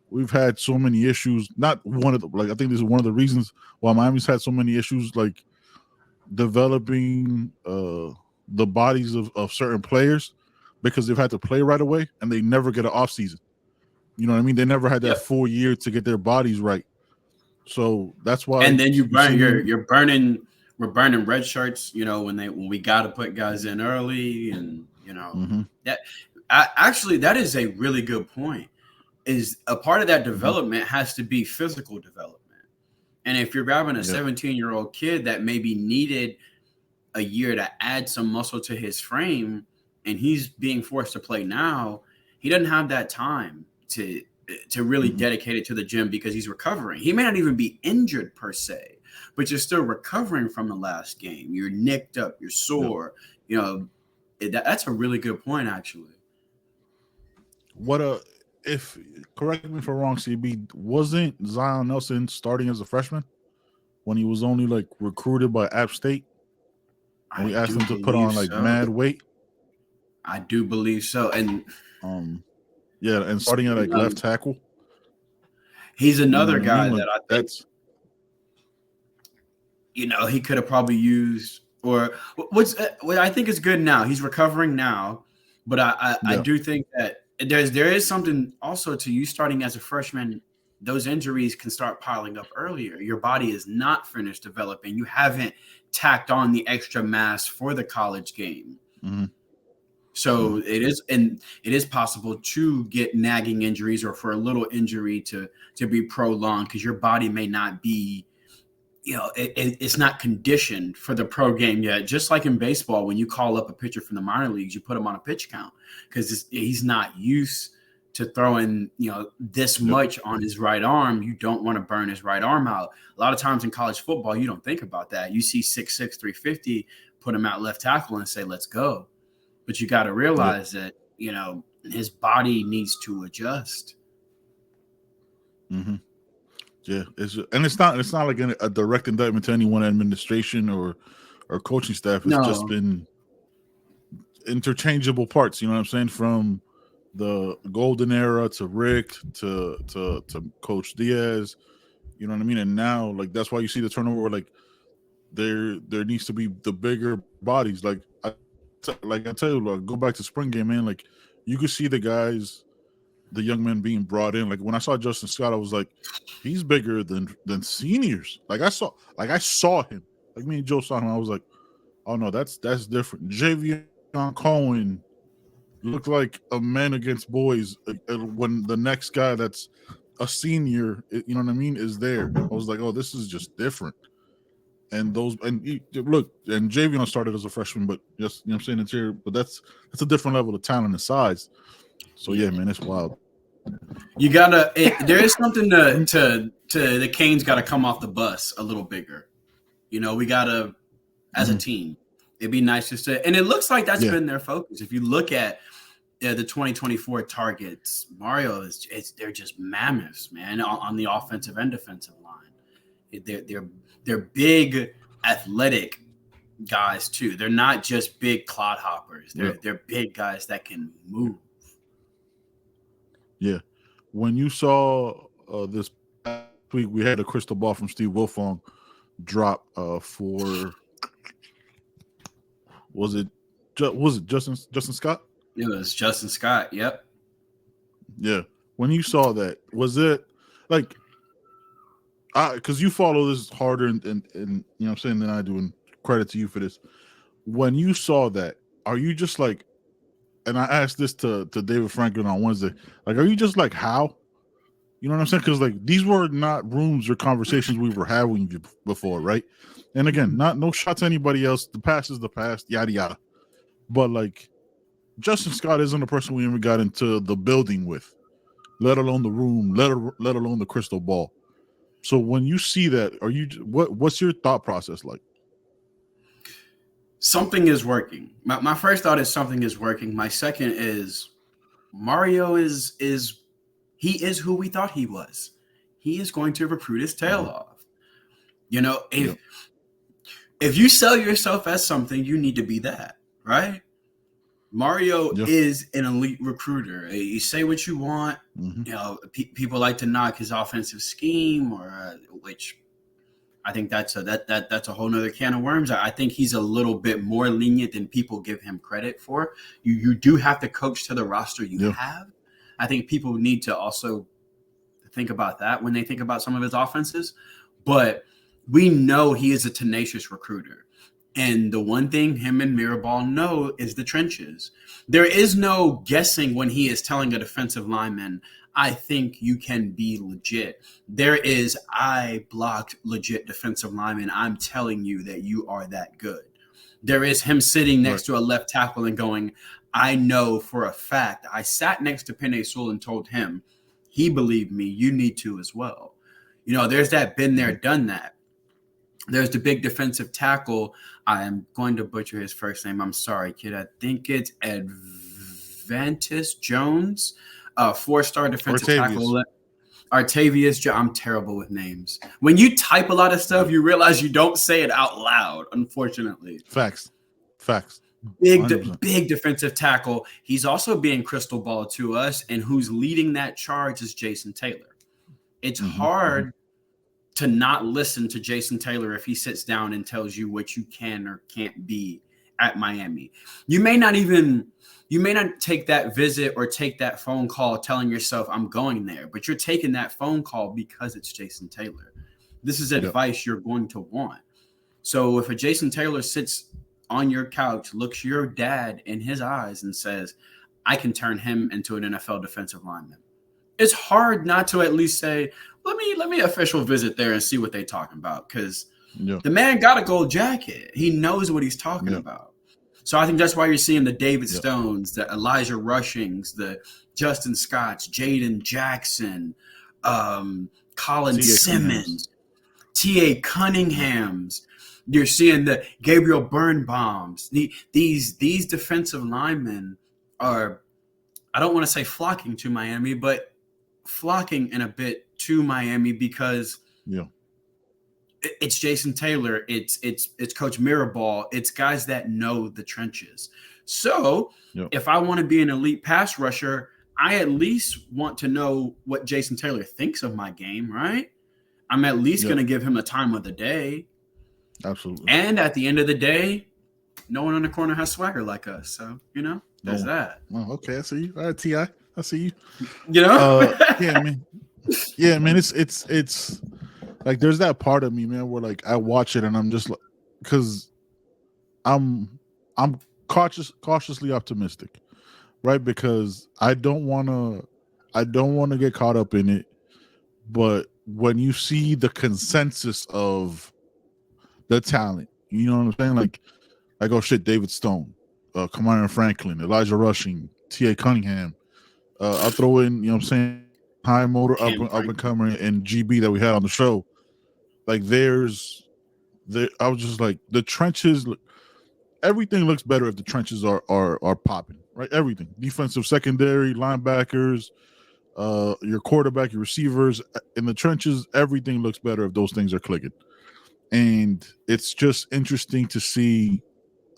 we've had so many issues. Not one of the, like, I think this is one of the reasons why Miami's had so many issues, like developing the bodies of certain players, because they've had to play right away and they never get an off season. You know what I mean? They never had that full year to get their bodies right. So that's why. And then we're burning red shirts, when we got to put guys in early, and that is a really good point. Is a part of that development has to be physical development. And if you're grabbing a 17-year-old kid that maybe needed a year to add some muscle to his frame, and he's being forced to play now, he doesn't have that time to really dedicate it to the gym because he's recovering. He may not even be injured per se, but you're still recovering from the last game. You're nicked up, you're sore. That's a really good point, actually. If correct me if I'm wrong, CB, wasn't Zion Nelson starting as a freshman when he was only like recruited by App State? And we asked him to put on like mad weight. I do believe so. And and starting at like left tackle. He's another guy that I think he could have probably used, or what I think is good now. He's recovering now, but I do think that there is something also to you starting as a freshman. Those injuries can start piling up earlier. Your body is not finished developing. You haven't tacked on the extra mass for the college game. Mm-hmm. So it is possible to get nagging injuries, or for a little injury to be prolonged, because your body may not be, it's not conditioned for the pro game yet. Just like in baseball, when you call up a pitcher from the minor leagues, you put him on a pitch count because he's not used to throwing, this much on his right arm. You don't want to burn his right arm out. A lot of times in college football, you don't think about that. You see 6'6", 350, put him out left tackle and say, let's go. But you got to realize that, his body needs to adjust. Mm-hmm. Yeah, it's not like a direct indictment to anyone administration or coaching staff. It's just been interchangeable parts. You know what I'm saying? From the golden era to Rick to Coach Diaz. You know what I mean? And now, like, that's why you see the turnover. Where, like, there needs to be the bigger bodies. Like I tell you, like, go back to spring game, man. Like, you could see the guys, the young men being brought in. Like, when I saw Justin Scott, I was like, he's bigger than seniors. Like, I saw him. Like, me and Joe saw him. I was like, oh no, that's different. Javion Cohen looked like a man against boys when the next guy that's a senior, you know what I mean, is there. I was like, oh, this is just different. And look, and Javion started as a freshman, but just, you know what I'm saying, it's here, but that's a different level of talent and size. So yeah, man, it's wild. You gotta. There is something to the Canes got to come off the bus a little bigger. We gotta, as a team, It'd be nice just to, and it looks like that's been their focus. If you look at the 2024 targets, Mario they're just mammoths, man, on the offensive and defensive line. They're big, athletic guys too. They're not just big clodhoppers. They're big guys that can move. Yeah. When you saw this past week, we had a crystal ball from Steve Wilfong drop for was it Justin Scott? It was Justin Scott. Yep. Yeah. When you saw that, was it like, because you follow this harder and you know what I'm saying than I do, and credit to you for this. When you saw that, are you just like, and I asked this to David Franklin on Wednesday, like, are you just like, how? You know what I'm saying? Because like these were not rooms or conversations we were having before, right? And again, no shot to anybody else. The past is the past, yada yada. But like, Justin Scott isn't a person we ever got into the building with, let alone the room, let alone the crystal ball. So when you see that, are you what's your thought process like? Something is working. My first thought is something is working. My second is Mario is who we thought he was. He is going to recruit his tail off. You know, if you sell yourself as something, you need to be that, right? Mario is an elite recruiter. You say what you want. You know, people like to knock his offensive scheme, or which I think that's a whole nother can of worms. I think he's a little bit more lenient than people give him credit for. You do have to coach to the roster you have. I think people need to also think about that when they think about some of his offenses. But we know he is a tenacious recruiter. And the one thing him and Mirabal know is the trenches. There is no guessing when he is telling a defensive lineman, I think you can be legit. There is, I blocked legit defensive lineman. I'm telling you that you are that good. There is him sitting next to a left tackle and going, I know for a fact. I sat next to Penei Sewell and told him, he believed me. You need to as well. You know, there's that been there, done that. There's the big defensive tackle. I am going to butcher his first name. I'm sorry, kid. I think it's Advantis Jones, four-star defensive tackle. Artavius Jones. I'm terrible with names. When you type a lot of stuff, you realize you don't say it out loud, unfortunately. Facts. Big defensive tackle. He's also being crystal ball to us, and who's leading that charge is Jason Taylor. It's hard to not listen to Jason Taylor if he sits down and tells you what you can or can't be at Miami. You may not take that visit or take that phone call telling yourself I'm going there, but you're taking that phone call because it's Jason Taylor. This is advice you're going to want. So if a Jason Taylor sits on your couch, looks your dad in his eyes and says, I can turn him into an NFL defensive lineman, it's hard not to at least say, let me official visit there and see what they're talking about, because the man got a gold jacket. He knows what he's talking about. So I think that's why you're seeing the David Stones, the Elijah Rushings, the Justin Scotts, Jaden Jackson, Colin Simmons, T.A. Cunninghams. You're seeing the Gabriel Birnbaums. These defensive linemen are, I don't want to say flocking to Miami, but flocking in a bit to Miami because it's Jason Taylor, it's Coach Mirabal, it's guys that know the trenches. So if I want to be an elite pass rusher, I at least want to know what Jason Taylor thinks of my game, right? I'm at least going to give him the time of the day. Absolutely. And at the end of the day, no one on the corner has swagger like us. So, you know, there's that. Oh, okay, I see you. All right, T.I., I see you. You know? Yeah, man. It's like there's that part of me, man, where like I watch it and I'm just like, because I'm cautiously optimistic, right? Because I don't want to get caught up in it, but when you see the consensus of the talent, you know what I'm saying? Like oh shit, David Stone, Kamara Franklin, Elijah Rushing, T.A. Cunningham. I'll throw in, you know what I'm saying, high motor up and coming, and GB that we had on the show. Like I was just like, the trenches, everything looks better if the trenches are popping, right? Everything, defensive, secondary, linebackers, your quarterback, your receivers in the trenches. Everything looks better if those things are clicking, and it's just interesting to see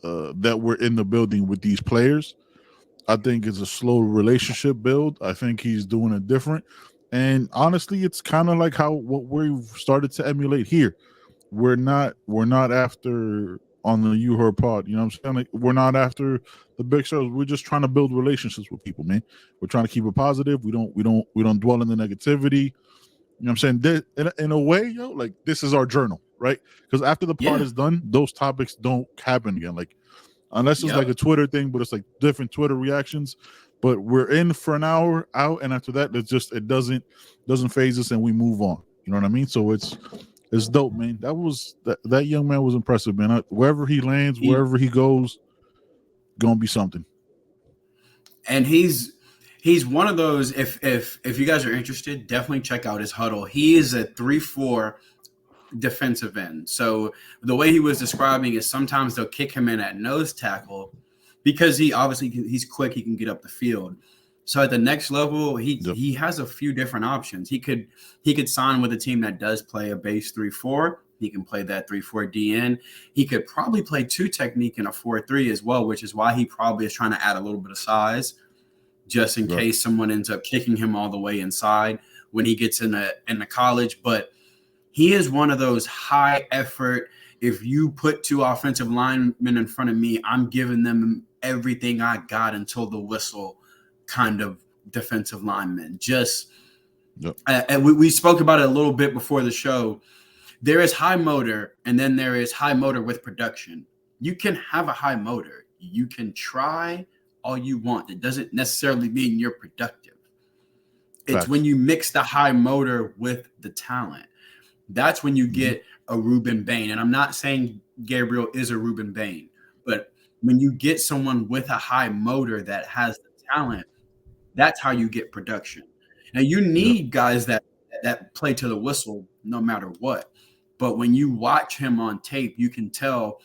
that we're in the building with these players. I think it's a slow relationship build. I think he's doing it different, and honestly, it's kind of like what we've started to emulate here. We're not after on the You Heard Pod. You know what I'm saying? Like, we're not after the big shows. We're just trying to build relationships with people, man. We're trying to keep it positive. We don't dwell in the negativity. You know what I'm saying? In a way, yo, like this is our journal, right? Because after the pod is done, those topics don't happen again. Like unless it's like a Twitter thing, but it's like different Twitter reactions. But we're in for an hour out, and after that, it doesn't phase us, and we move on. You know what I mean? So it's dope, man. That young man was impressive, man. Wherever he lands, wherever he goes, gonna be something. And he's one of those. If you guys are interested, definitely check out his huddle. He is a 3-4 defensive end. So the way he was describing is sometimes they'll kick him in at nose tackle because he's quick. He can get up the field. So at the next level, he has a few different options. He could sign with a team that does play a base 3-4. He can play that 3-4 DN. He could probably play 2 technique in a 4-3 as well, which is why he probably is trying to add a little bit of size just in case someone ends up kicking him all the way inside when he gets in the college. But he is one of those high effort. If you put 2 offensive linemen in front of me, I'm giving them everything I got until the whistle kind of defensive lineman. And we spoke about it a little bit before the show. There is high motor, and then there is high motor with production. You can have a high motor. You can try all you want. It doesn't necessarily mean you're productive. It's when you mix the high motor with the talent. That's when you get a Ruben Bain. And I'm not saying Gabriel is a Ruben Bain, but when you get someone with a high motor that has the talent, that's how you get production. Now you need guys that play to the whistle no matter what. But when you watch him on tape, you can tell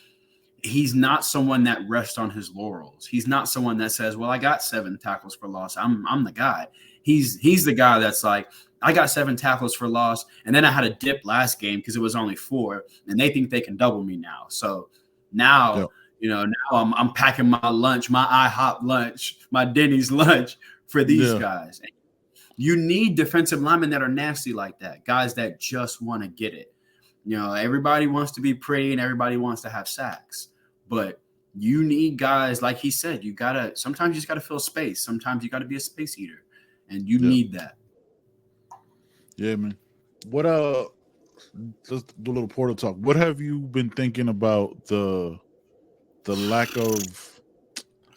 he's not someone that rests on his laurels. He's not someone that says, well, I got 7 tackles for loss. I'm the guy. He's the guy that's like, I got 7 tackles for loss, and then I had a dip last game because it was only 4, and they think they can double me now. So now, now I'm packing my lunch, my IHOP lunch, my Denny's lunch for these guys. And you need defensive linemen that are nasty like that, guys that just want to get it. Everybody wants to be pretty and everybody wants to have sacks, but you need guys, like he said, sometimes you just got to fill space. Sometimes you got to be a space eater, and you need that. Yeah, man. What let's do a little portal talk. What have you been thinking about the lack of?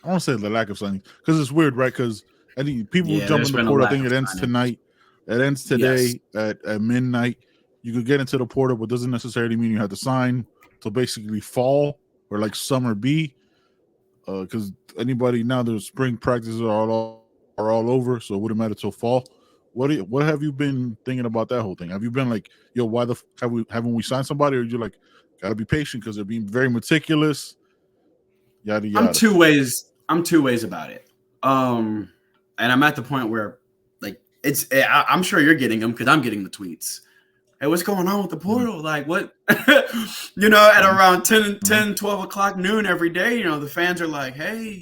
I don't say the lack of something because it's weird, right? Because I think people jump in the portal. I think it ends tonight. It ends today at midnight. You could get into the portal, but doesn't necessarily mean you have to sign till basically fall or like summer B. Because anybody now, the spring practices are all over, so it wouldn't matter till fall. What have you been thinking about that whole thing? Have you been like, yo, why haven't we signed somebody? Or you're like, gotta be patient because they're being very meticulous. Yada yada. I'm two ways about it. And I'm at the point where like I'm sure you're getting them because I'm getting the tweets. Hey, what's going on with the portal? Like what, at around 10, 12 o'clock noon every day, the fans are like, hey,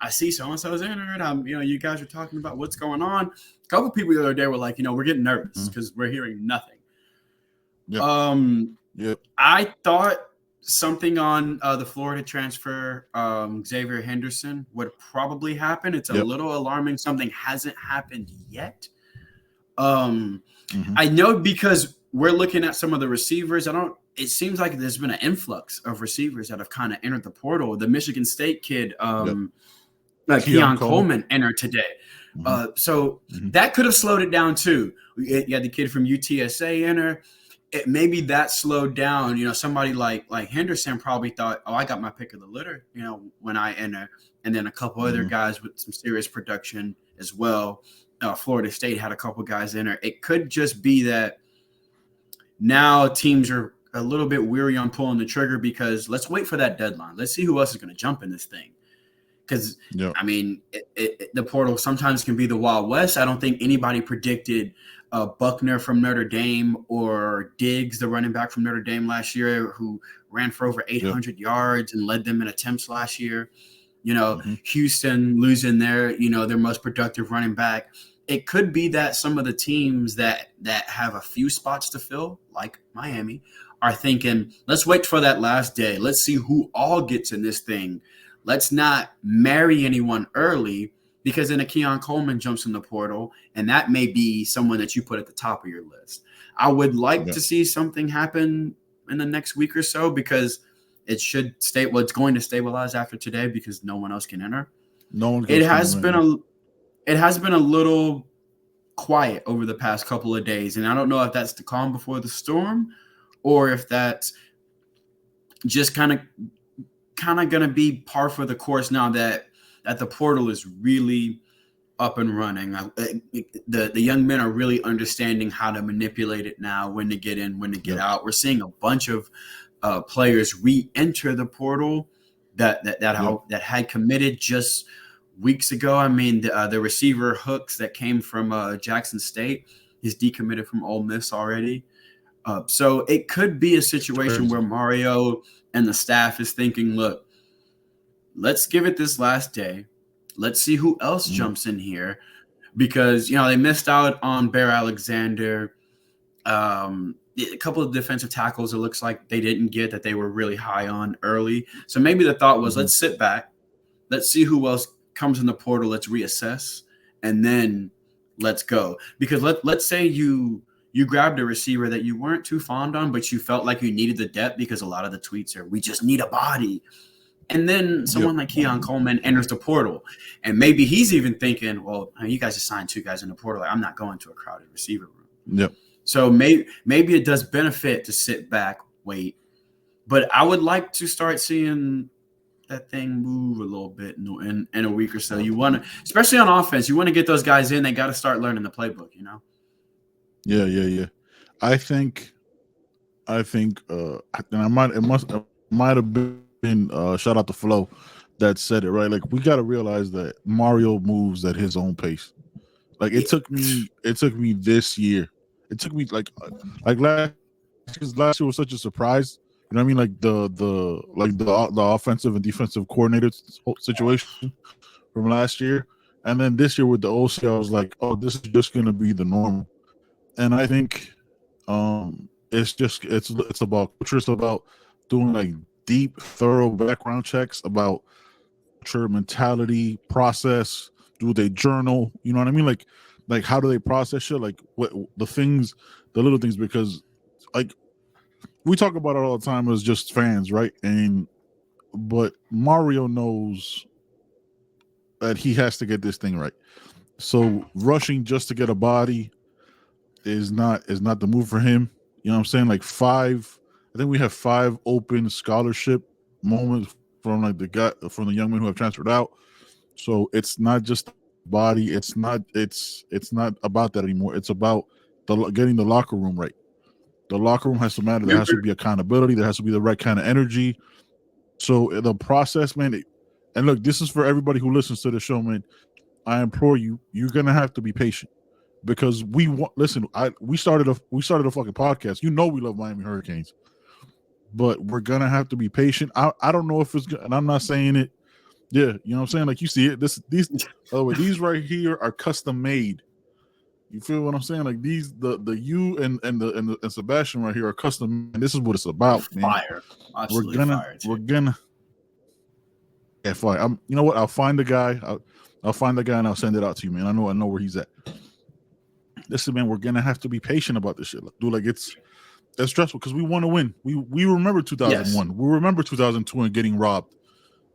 I see so-and-so's entered. You guys are talking about what's going on. A couple people the other day were like, we're getting nervous because we're hearing nothing. I thought something on the Florida transfer, Xavier Henderson, would probably happen. It's a little alarming. Something hasn't happened yet. I know because we're looking at some of the receivers. It seems like there's been an influx of receivers that have kind of entered the portal. The Michigan State kid, Keon Coleman entered today. So that could have slowed it down too. You had the kid from UTSA enter. Maybe that slowed down. Somebody like Henderson probably thought, oh, I got my pick of the litter, when I enter. And then a couple other guys with some serious production as well. Florida State had a couple guys enter. It could just be that now teams are a little bit weary on pulling the trigger because let's wait for that deadline. Let's see who else is going to jump in this thing. Because, I mean, the portal sometimes can be the Wild West. I don't think anybody predicted Buckner from Notre Dame or Diggs, the running back from Notre Dame last year, who ran for over 800 yards and led them in attempts last year. Houston losing their most productive running back. It could be that some of the teams that have a few spots to fill, like Miami, are thinking, let's wait for that last day. Let's see who all gets in this thing. Let's not marry anyone early because then a Keon Coleman jumps in the portal, and that may be someone that you put at the top of your list. I would like to see something happen in the next week or so because it should stay. Well, it's going to stabilize after today because no one else can enter. No one. It has been a little quiet over the past couple of days, and I don't know if that's the calm before the storm, or if that's just kind of going to be par for the course now that the portal is really up and running. The young men are really understanding how to manipulate it now, when to get in, when to get out. We're seeing a bunch of players re-enter the portal that had committed just weeks ago. I mean, the receiver Hooks that came from Jackson State, he's decommitted from Ole Miss already. So it could be a situation where Mario and the staff is thinking, look, let's give it this last day. Let's see who else jumps in here because, they missed out on Bear Alexander. A couple of defensive tackles it looks like they didn't get that they were really high on early. So maybe the thought was, let's sit back. Let's see who else comes in the portal. Let's reassess, and then let's go. Because let's say you grabbed a receiver that you weren't too fond on, but you felt like you needed the depth because a lot of the tweets are, we just need a body. And then someone like Keon Coleman enters the portal, and maybe he's even thinking, well, you guys just signed 2 guys in the portal. I'm not going to a crowded receiver room. Yep. So maybe it does benefit to sit back, wait. But I would like to start seeing that thing move a little bit in a week or so. You want to, especially on offense, you want to get those guys in. They got to start learning the playbook, Yeah. I think, and it might have been shout out to Flo that said it, right? Like, we got to realize that Mario moves at his own pace. Like, it took me this year. It took me like last year was such a surprise. You know what I mean? Like the offensive and defensive coordinator situation from last year, and then this year with the OC, I was like, oh, this is just gonna be the norm. And I think it's about culture. It's about doing like deep, thorough background checks about culture, mentality, process. Do they journal? You know what I mean? Like how do they process shit? Like what the little things, because like we talk about it all the time as just fans, right? But Mario knows that he has to get this thing right. So rushing just to get a body is not the move for him. You know what I'm saying? Like I think we have 5 open scholarship moments from the young men who have transferred out. So it's not just body. It's not about that anymore. It's about getting the locker room right. The locker room has to matter. There has to be accountability. There has to be the right kind of energy. So the process, man. And look, this is for everybody who listens to the show, man. I implore you. You're gonna have to be patient because we started a fucking podcast. You know we love Miami Hurricanes, but we're gonna have to be patient. I don't know if it's good, and I'm not saying it. Yeah, you know what I'm saying? Like, you see it. These right here are custom made. You feel what I'm saying? Like the you and Sebastian right here are custom. And this is what it's about, man. Fire. Absolutely fire. We're gonna. Yeah, fire. You know what? I'll find the guy. I'll find the guy and I'll send it out to you, man. I know where he's at. Listen, man, we're gonna have to be patient about this shit. Dude, like it's stressful because we want to win. We remember 2001. Yes. We remember 2002 and getting robbed.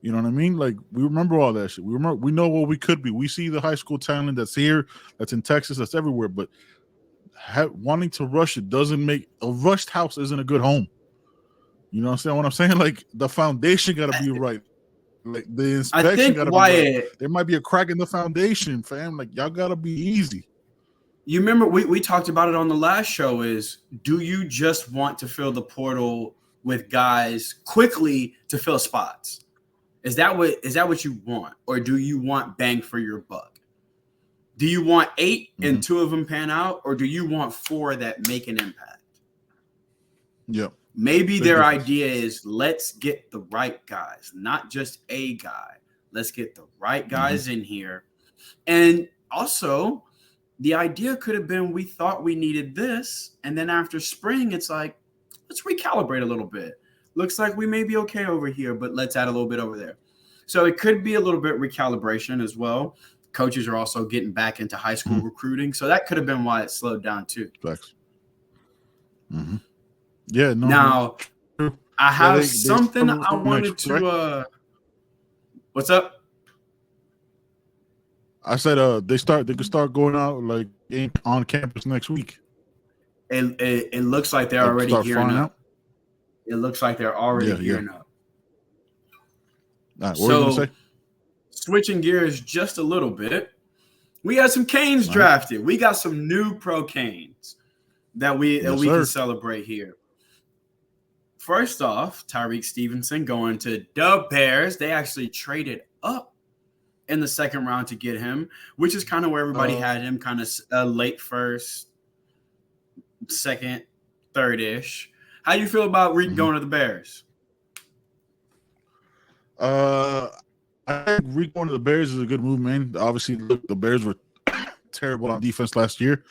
You know what I mean? Like, we remember all that shit. We know what we could be. We see the high school talent that's here, that's in Texas, that's everywhere. But wanting to rush it doesn't make a rushed house isn't a good home. You know what I'm saying? Like, the foundation got to be right. Like, the inspection got to be right. There might be a crack in the foundation, fam. Like, y'all got to be easy. you remember we talked about it on the last show. Is do you just want to fill the portal with guys quickly to fill spots? Is that what you want, or do you want bang for your buck? Do you want 8 and 2 of them pan out, or do you want 4 that make an impact? Yep. Maybe their idea is let's get the right guys, not just a guy. Let's get the right guys in here. And also, the idea could have been we thought we needed this, and then after spring, it's like, let's recalibrate a little bit. Looks like we may be okay over here, but let's add a little bit over there. So it could be a little bit recalibration as well. Coaches are also getting back into high school recruiting, so that could have been why it slowed down too. Facts. Yeah. No. Now, I have something I wanted to. What's up? I said they could start going out like on campus next week. It looks like they're already gearing up. It looks like they're already gearing up. Right, what were you gonna say? Switching gears just a little bit, we got some Canes drafted. We got some new pro Canes that we can celebrate here. First off, Tyreek Stevenson going to the Bears. They actually traded up in the second round to get him, which is kind of where everybody had him, kind of late first, second, third-ish. How do you feel about Reek going to the Bears? I think Reek going to the Bears is a good move, man. Obviously, look, the Bears were terrible on defense last year,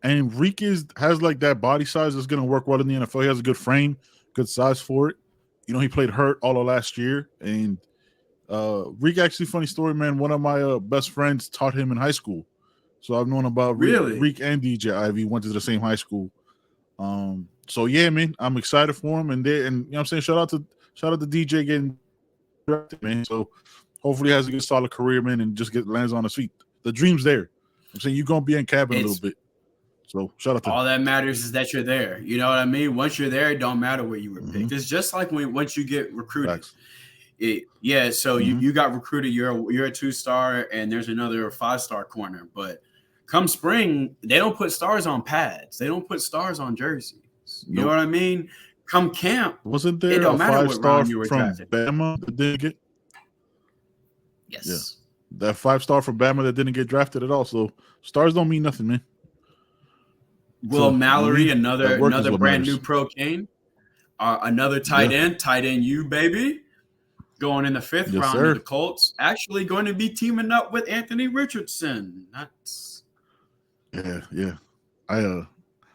and Reek has like that body size that's going to work well in the NFL. He has a good frame, good size for it. You know, he played hurt all of last year, and Reek, actually, funny story, man. One of my best friends taught him in high school, so I've known about Reek and DJ Ivy. Went to the same high school. So yeah, man, I'm excited for him, and you know what I'm saying, shout out to DJ getting drafted, man. So hopefully he has a good solid career, man, and just lands on his feet. The dream's there. I'm saying you're gonna be in camp in a little bit. So shout out to all that matters is that you're there. You know what I mean? Once you're there, it don't matter where you were picked. It's just like once you get recruited. So you got recruited, you're a 2-star, and there's another 5-star corner. But come spring, they don't put stars on pads. They don't put stars on jerseys. You know what I mean? Come camp, wasn't there it don't a matter 5-star you were from drafted. Bama that didn't get? Yes. Yeah. That 5-star from Bama that didn't get drafted at all. So stars don't mean nothing, man. Will Mallory, another brand new pro Cane, another tight end, you baby, going in the 5th round of the Colts, actually going to be teaming up with Anthony Richardson. That's I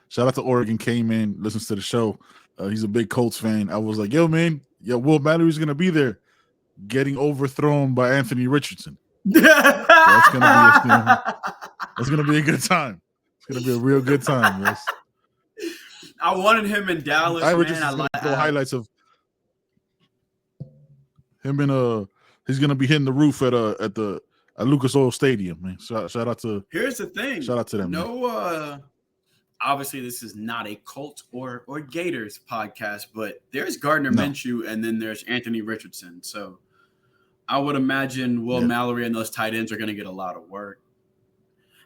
shout out to Oregon K, man. Listens to the show. He's a big Colts fan. I was like, yo, man, Will Mallory's gonna be there, getting overthrown by Anthony Richardson. So that's gonna be a good time. It's gonna be a real good time, yes. I wanted him in Dallas, man. I like highlights of him in he's gonna be hitting the roof at Lucas Oil Stadium, man. Shout out to. Here's the thing. Shout out to them. Obviously this is not a Colts or Gators podcast, but there's Gardner Minshew and then there's Anthony Richardson. So I would imagine Will Mallory and those tight ends are going to get a lot of work.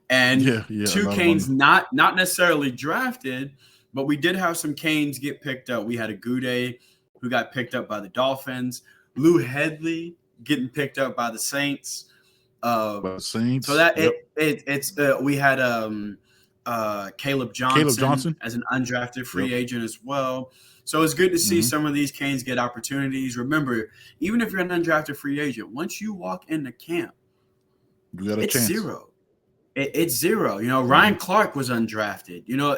And 2 Canes not necessarily drafted, but we did have some Canes get picked up. We had a Goudet who got picked up by the Dolphins, Lou Headley getting picked up by the Saints. So that we had Caleb Johnson as an undrafted free agent as well. So it's good to see some of these Canes get opportunities. Remember, even if you're an undrafted free agent, once you walk into camp, you got a chance. Zero. It's zero. You know, Ryan Clark was undrafted. You know,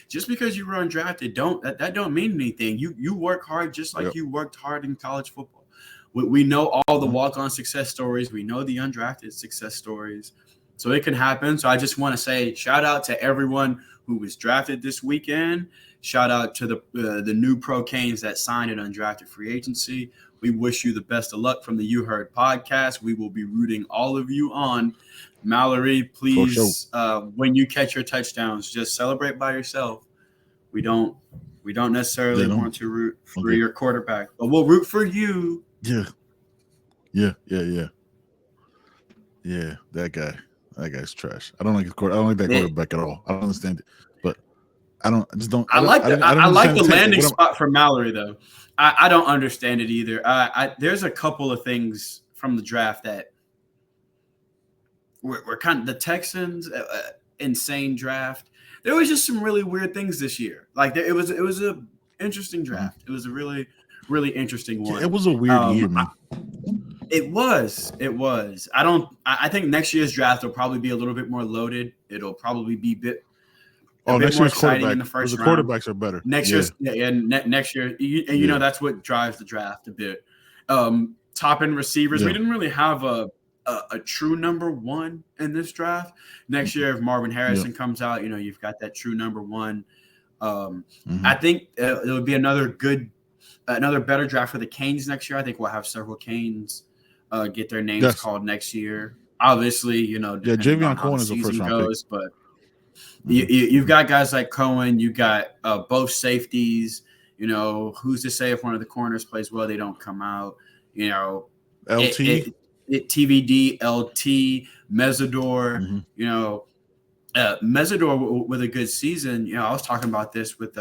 just because you were undrafted, that don't mean anything. You work hard just like you worked hard in college football. We know all the walk-on success stories. We know the undrafted success stories. So it can happen. So I just want to say shout out to everyone who was drafted this weekend. Shout out to the new pro Canes that signed an undrafted free agency. We wish you the best of luck from the You Heard podcast. We will be rooting all of you on. Mallory, please, when you catch your touchdowns, just celebrate by yourself. We don't necessarily want to root for your quarterback, but we'll root for you. Yeah, that guy. That guy's trash. I don't like his quarterback. I don't like that quarterback at all. I don't understand it, but I don't. I like the landing take. spot for Mallory though. I don't understand it either. There's a couple of things from the draft that we're kind of the Texans insane draft. There was just some really weird things this year. Like it was a interesting draft. It was a really interesting one. It was a weird year, man. It was. I think next year's draft will probably be a little bit more loaded. It'll probably be a bit next more year's exciting in the first round. The quarterbacks are better. Next year's next year, you know that's what drives the draft a bit. Top end receivers. We didn't really have a true number one in this draft. Next year, if Marvin Harrison comes out, you've got that true number one. I think it would be another better draft for the Canes next year. I think we'll have several Canes get their names called next year. Obviously, Javion Cohen is a first round pick. But you've got guys like Cohen. You got both safeties. Who's to say if one of the corners plays well, they don't come out. LT. TVD, LT, Mesidor, Mesidor with a good season. I was talking about this with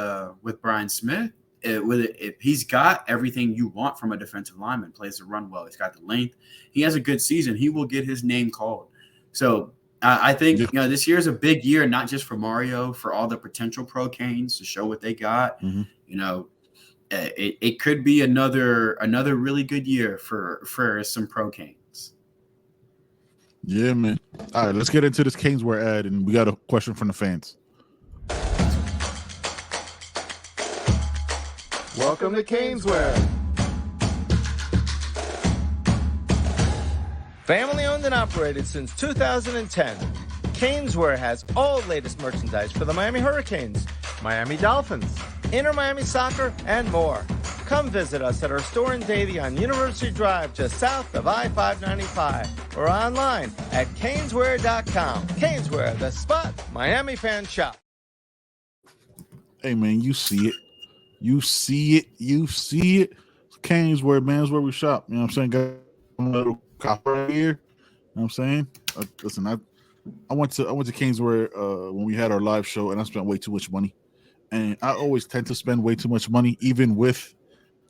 Brian Smith. If he's got everything you want from a defensive lineman, plays the run well, he's got the length, he has a good season, he will get his name called. So I think this year is a big year, not just for Mario, for all the potential pro Canes to show what they got. It could be another really good year for some pro Canes. Yeah, man. All right, let's get into this Caneswear ad, and we got a question from the fans. Welcome to Caneswear. Family owned and operated since 2010, Caneswear has all latest merchandise for the Miami Hurricanes, Miami Dolphins, Inter Miami Soccer, and more. Come visit us at our store in Davie on University Drive, just south of I-595, or online at Caneswear.com. Caneswear, the spot Miami fans shop. Hey, man, you see it. You see it. Caneswear, man, is where we shop. You know what I'm saying? Got a little copper here. You know what I'm saying? Listen, I went to Caneswear when we had our live show, and I spent way too much money. And I always tend to spend way too much money, even with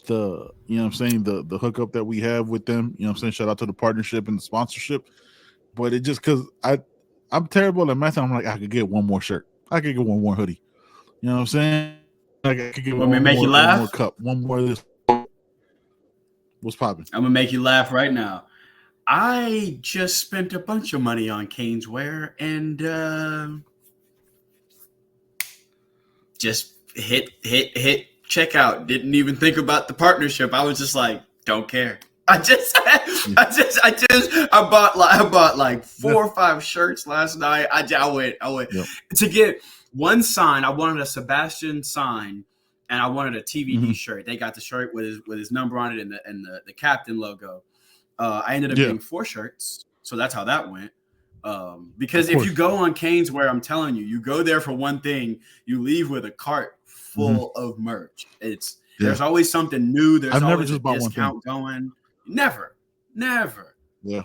the, the hookup that we have with them. You know what I'm saying? Shout out to the partnership and the sponsorship. But it just because I'm terrible at math, and I'm like, I could get one more shirt. I could get one more hoodie. You know what I'm saying? Like I could get one more cup, one more of this. What's popping? I'm gonna make you laugh right now. I just spent a bunch of money on Caneswear and just hit checkout. Didn't even think about the partnership. I was just like, don't care. I bought like 4 or 5 shirts last night. I went to get one sign. I wanted a Sebastian sign, and I wanted a TVD shirt. They got the shirt with his number on it and the captain logo. I ended up getting 4 shirts, so that's how that went. Because if you go on Caneswear, I'm telling you, you go there for one thing, you leave with a cart full of merch. There's always something new. There's always a discount going. Never. Yeah.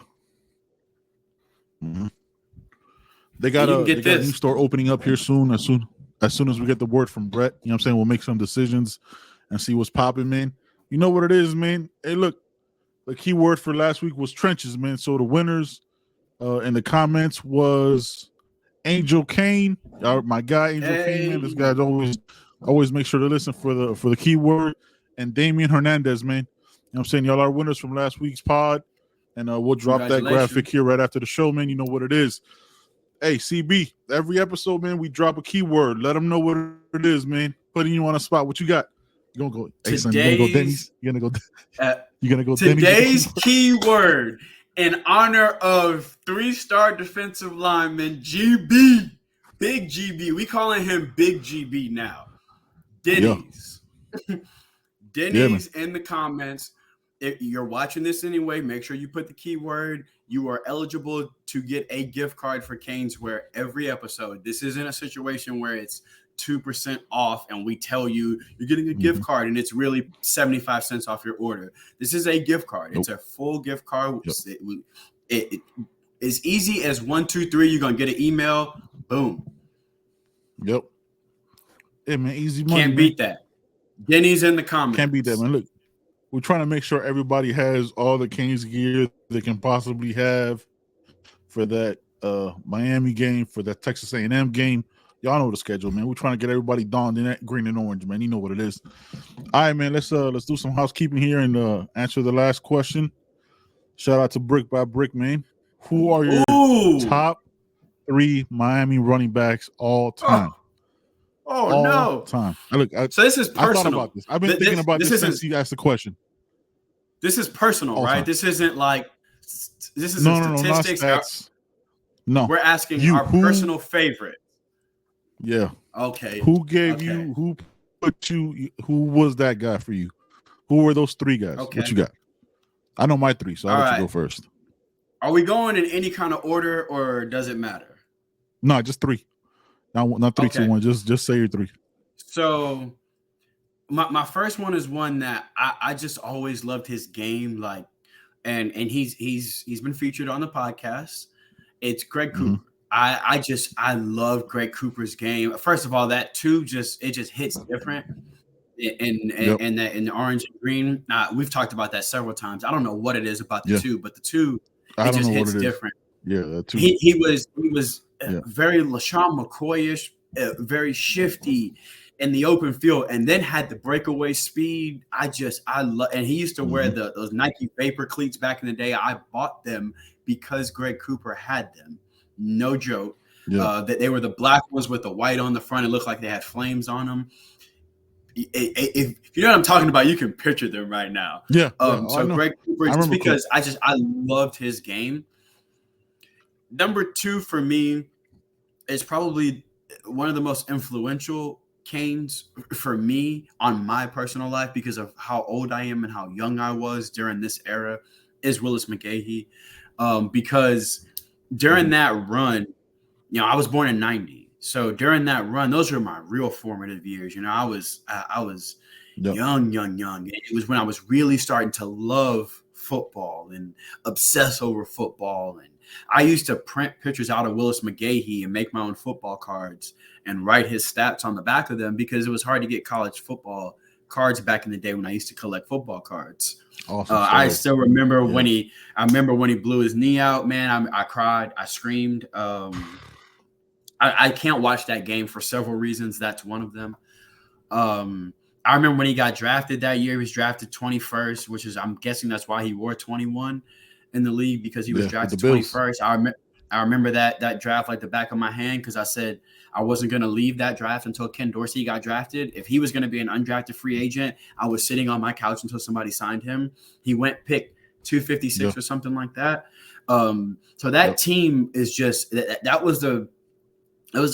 They got a new store opening up here soon. As soon as we get the word from Brett, you know what I'm saying, we'll make some decisions and see what's popping, man. You know what it is, man? Hey, look, the key word for last week was trenches, man. So the winners in the comments was Angel Kane, my guy Angel Kane, man. This guy's always make sure to listen for the keyword, and Damian Hernandez, man. You know what I'm saying? Y'all are winners from last week's pod, and we'll drop that graphic here right after the show, man. You know what it is. Hey, CB, every episode, man, we drop a keyword. Let them know what it is, man. Putting you on a spot. What you got? You gonna go? Hey, son, you gonna go Denny's? You gonna go? Today's keyword in honor of 3-star defensive lineman GB, Big GB. We calling him Big GB now. Denny's. Denny's in the comments. If you're watching this anyway, make sure you put the keyword. You are eligible to get a gift card for Caneswear every episode. This isn't a situation where it's 2% off and we tell you you're getting a gift card and it's really 75 cents off your order. This is a gift card. It's a full gift card. As easy as 1, 2, 3, you're gonna get an email. Boom. Yep. Hey man, easy money. Can't beat that. Denny's in the comments. Can't beat that, man. Look, we're trying to make sure everybody has all the Canes gear they can possibly have for that Miami game, for that Texas A&M game. Y'all know the schedule, man. We're trying to get everybody donned in that green and orange, man. You know what it is. All right, man. Let's do some housekeeping here and answer the last question. Shout out to Brick by Brick, man. Who are your top 3 Miami running backs all time? Oh no! Time. So this is personal. I thought about this. I've been thinking about this since you asked the question. This is personal, all right? Time. This isn't like this is statistics. No, we're asking our personal favorite. Yeah. Okay. Who gave you? Who put you? Who was that guy for you? Who were those 3 guys? Okay. What you got? I know my 3, so I'll let you go first. Are we going in any kind of order, or does it matter? No, just 3. Not 3, 2, 1. Just say your 3. So, my first one is one that I just always loved his game, like, and he's been featured on the podcast. It's Greg Cooper. I love Greg Cooper's game. First of all, that 2 just hits different. In the orange and green, we've talked about that several times. I don't know what it is about the 2, but the 2 it just hits different. Yeah, that 2. He was very LaShawn McCoy-ish, very shifty in the open field, and then had the breakaway speed. I love, and he used to wear those Nike Vapor cleats back in the day. I bought them because Greg Cooper had them. No joke. Yeah. That they were the black ones with the white on the front. It looked like they had flames on them. If you know what I'm talking about, you can picture them right now. Yeah. So Greg Cooper, just because I loved his game. Number 2 for me is probably one of the most influential Canes for me on my personal life because of how old I am and how young I was during this era is Willis McGahee. Because during that run, I was born in 90. So during that run, those are my real formative years. I was young. It was when I was really starting to love football and obsess over football. And I used to print pictures out of Willis McGahee and make my own football cards and write his stats on the back of them because it was hard to get college football cards back in the day when I used to collect football cards. Awesome. I still remember when he blew his knee out, man. I cried, I screamed. I can't watch that game for several reasons. That's one of them. I remember when he got drafted that year, he was drafted 21st, which is, I'm guessing that's why he wore 21 in the league because he was drafted 21st. I remember that draft like the back of my hand because I said I wasn't going to leave that draft until Ken Dorsey got drafted. If he was going to be an undrafted free agent, I was sitting on my couch until somebody signed him. He went pick 256 or something like that. So that team is just that was the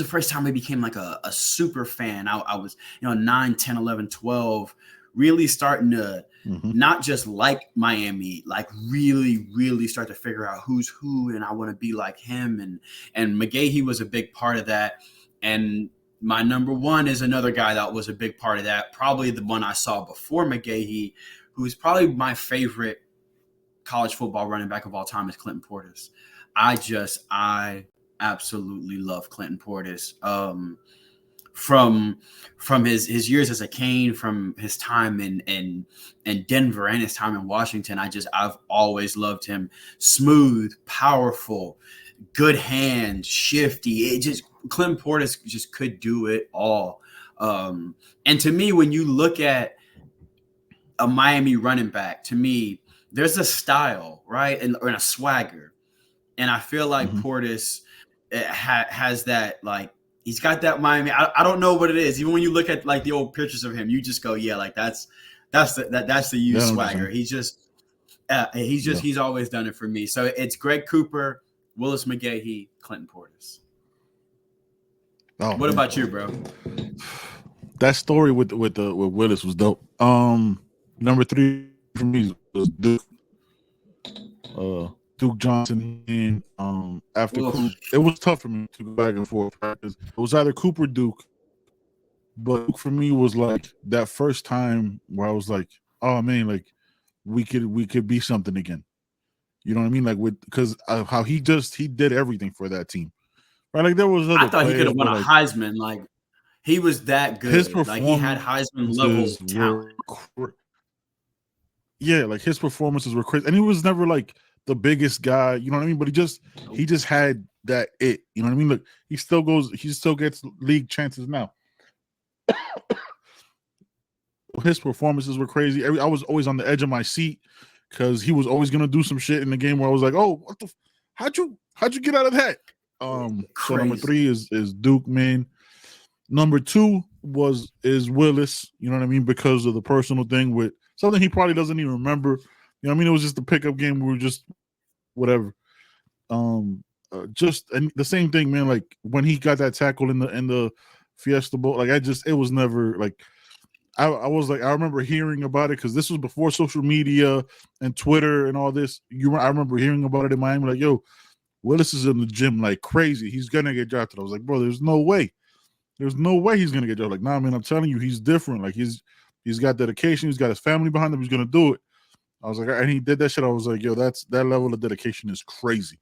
first time I became like a super fan. I was 9, 10, 11, 12, really starting to not just like Miami, like really, really start to figure out who's who, and I want to be like him. And McGahee was a big part of that. And my number 1 is another guy that was a big part of that. Probably the one I saw before McGahee, who is probably my favorite college football running back of all time, is Clinton Portis. I absolutely love Clinton Portis. From his years as a Cane, from his time in Denver and his time in Washington, I've always loved him. Smooth, powerful, good hands, shifty. Clinton Portis just could do it all. And to me, when you look at a Miami running back, to me, there's a style, right, and a swagger, and I feel like Portis has that, like, he's got that Miami. I don't know what it is. Even when you look at like the old pictures of him, you just go, yeah, like that's the U swagger. He's always done it for me. So it's Greg Cooper, Willis McGahee, Clinton Portis. What about you, bro? That story with Willis was dope. Number 3 for me was Duke Johnson, and after Cooper, it was tough for me to go back and forth because it was either Cooper or Duke, but Duke for me was like that first time where I was like, oh man, like we could be something again. You know what I mean? Like because of how he did everything for that team. Right? Like there was other I thought he could players, have won but a like Heisman. Like he was that his good. Like he had Heisman level performances talent. like his performances were crazy, and he was never like the biggest guy. You know what I mean? But he just had that it. You know what I mean? Look, he still gets league chances now. His performances were crazy. I was always on the edge of my seat because he was always gonna do some shit in the game where I was like, "Oh, what the? How'd you get out of that?" So number 3 is Duke, man. Number 2 is Willis. You know what I mean? Because of the personal thing with something he probably doesn't even remember. You know what I mean? It was just a pickup game. We were just whatever. Just and the same thing, man. Like when he got that tackle in the Fiesta Bowl, like it was never like. I was like, I remember hearing about it because this was before social media and Twitter and all this. I remember hearing about it in Miami, like, yo, Willis is in the gym like crazy. He's gonna get drafted. I was like, bro, there's no way. There's no way he's gonna get drafted. Like, nah, man, I'm telling you, he's different. Like he's got dedication, he's got his family behind him, he's gonna do it. I was like, and he did that shit. I was like, yo, that level of dedication is crazy.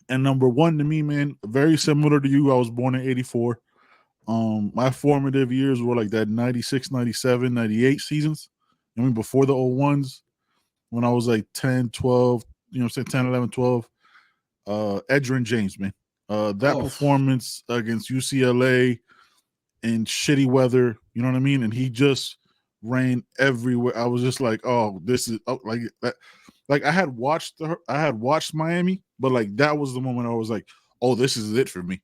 And number 1 to me, man, very similar to you. I was born in 84. My formative years were like that 96, 97, 98 seasons. I mean, before the 01s, when I was like 10, 12, you know, say 10, 11, 12. Edgerrin James, man. That performance against UCLA in shitty weather, you know what I mean? And he just ran everywhere. I was just like, oh, this is like that. Like I had watched Miami, but like that was the moment I was like, oh, this is it for me.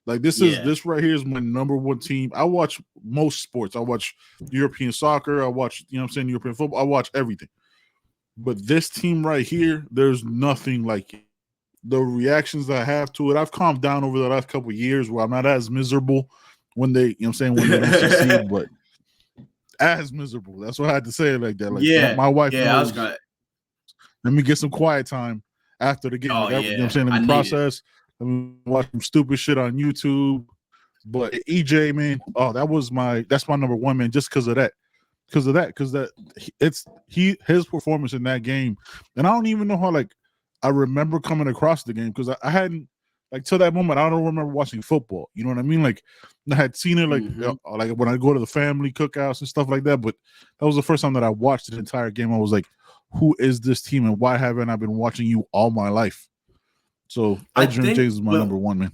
Like this right here is my number 1 team. I watch most sports. I watch European soccer. I watch, you know what I'm saying, European football. I watch everything. But this team right here, there's nothing like it. The reactions that I have to it, I've calmed down over the last couple of years where I'm not as miserable when they, you know what I'm saying, when they don't succeed, but as miserable. That's what I had to say it like that. Like my wife knows. Let me get some quiet time after the game. You know what I'm saying? Let me process. Let me watch some stupid shit on YouTube. But EJ, man, that's my number 1, man, just because of that. His performance in that game. And I don't even know how like I remember coming across the game because I hadn't like till that moment, I don't remember watching football. You know what I mean? Like I had seen it like like when I go to the family cookouts and stuff like that, but that was the first time that I watched the entire game. I was like, who is this team and why haven't I been watching you all my life? So Edgerrin James is my number 1, man.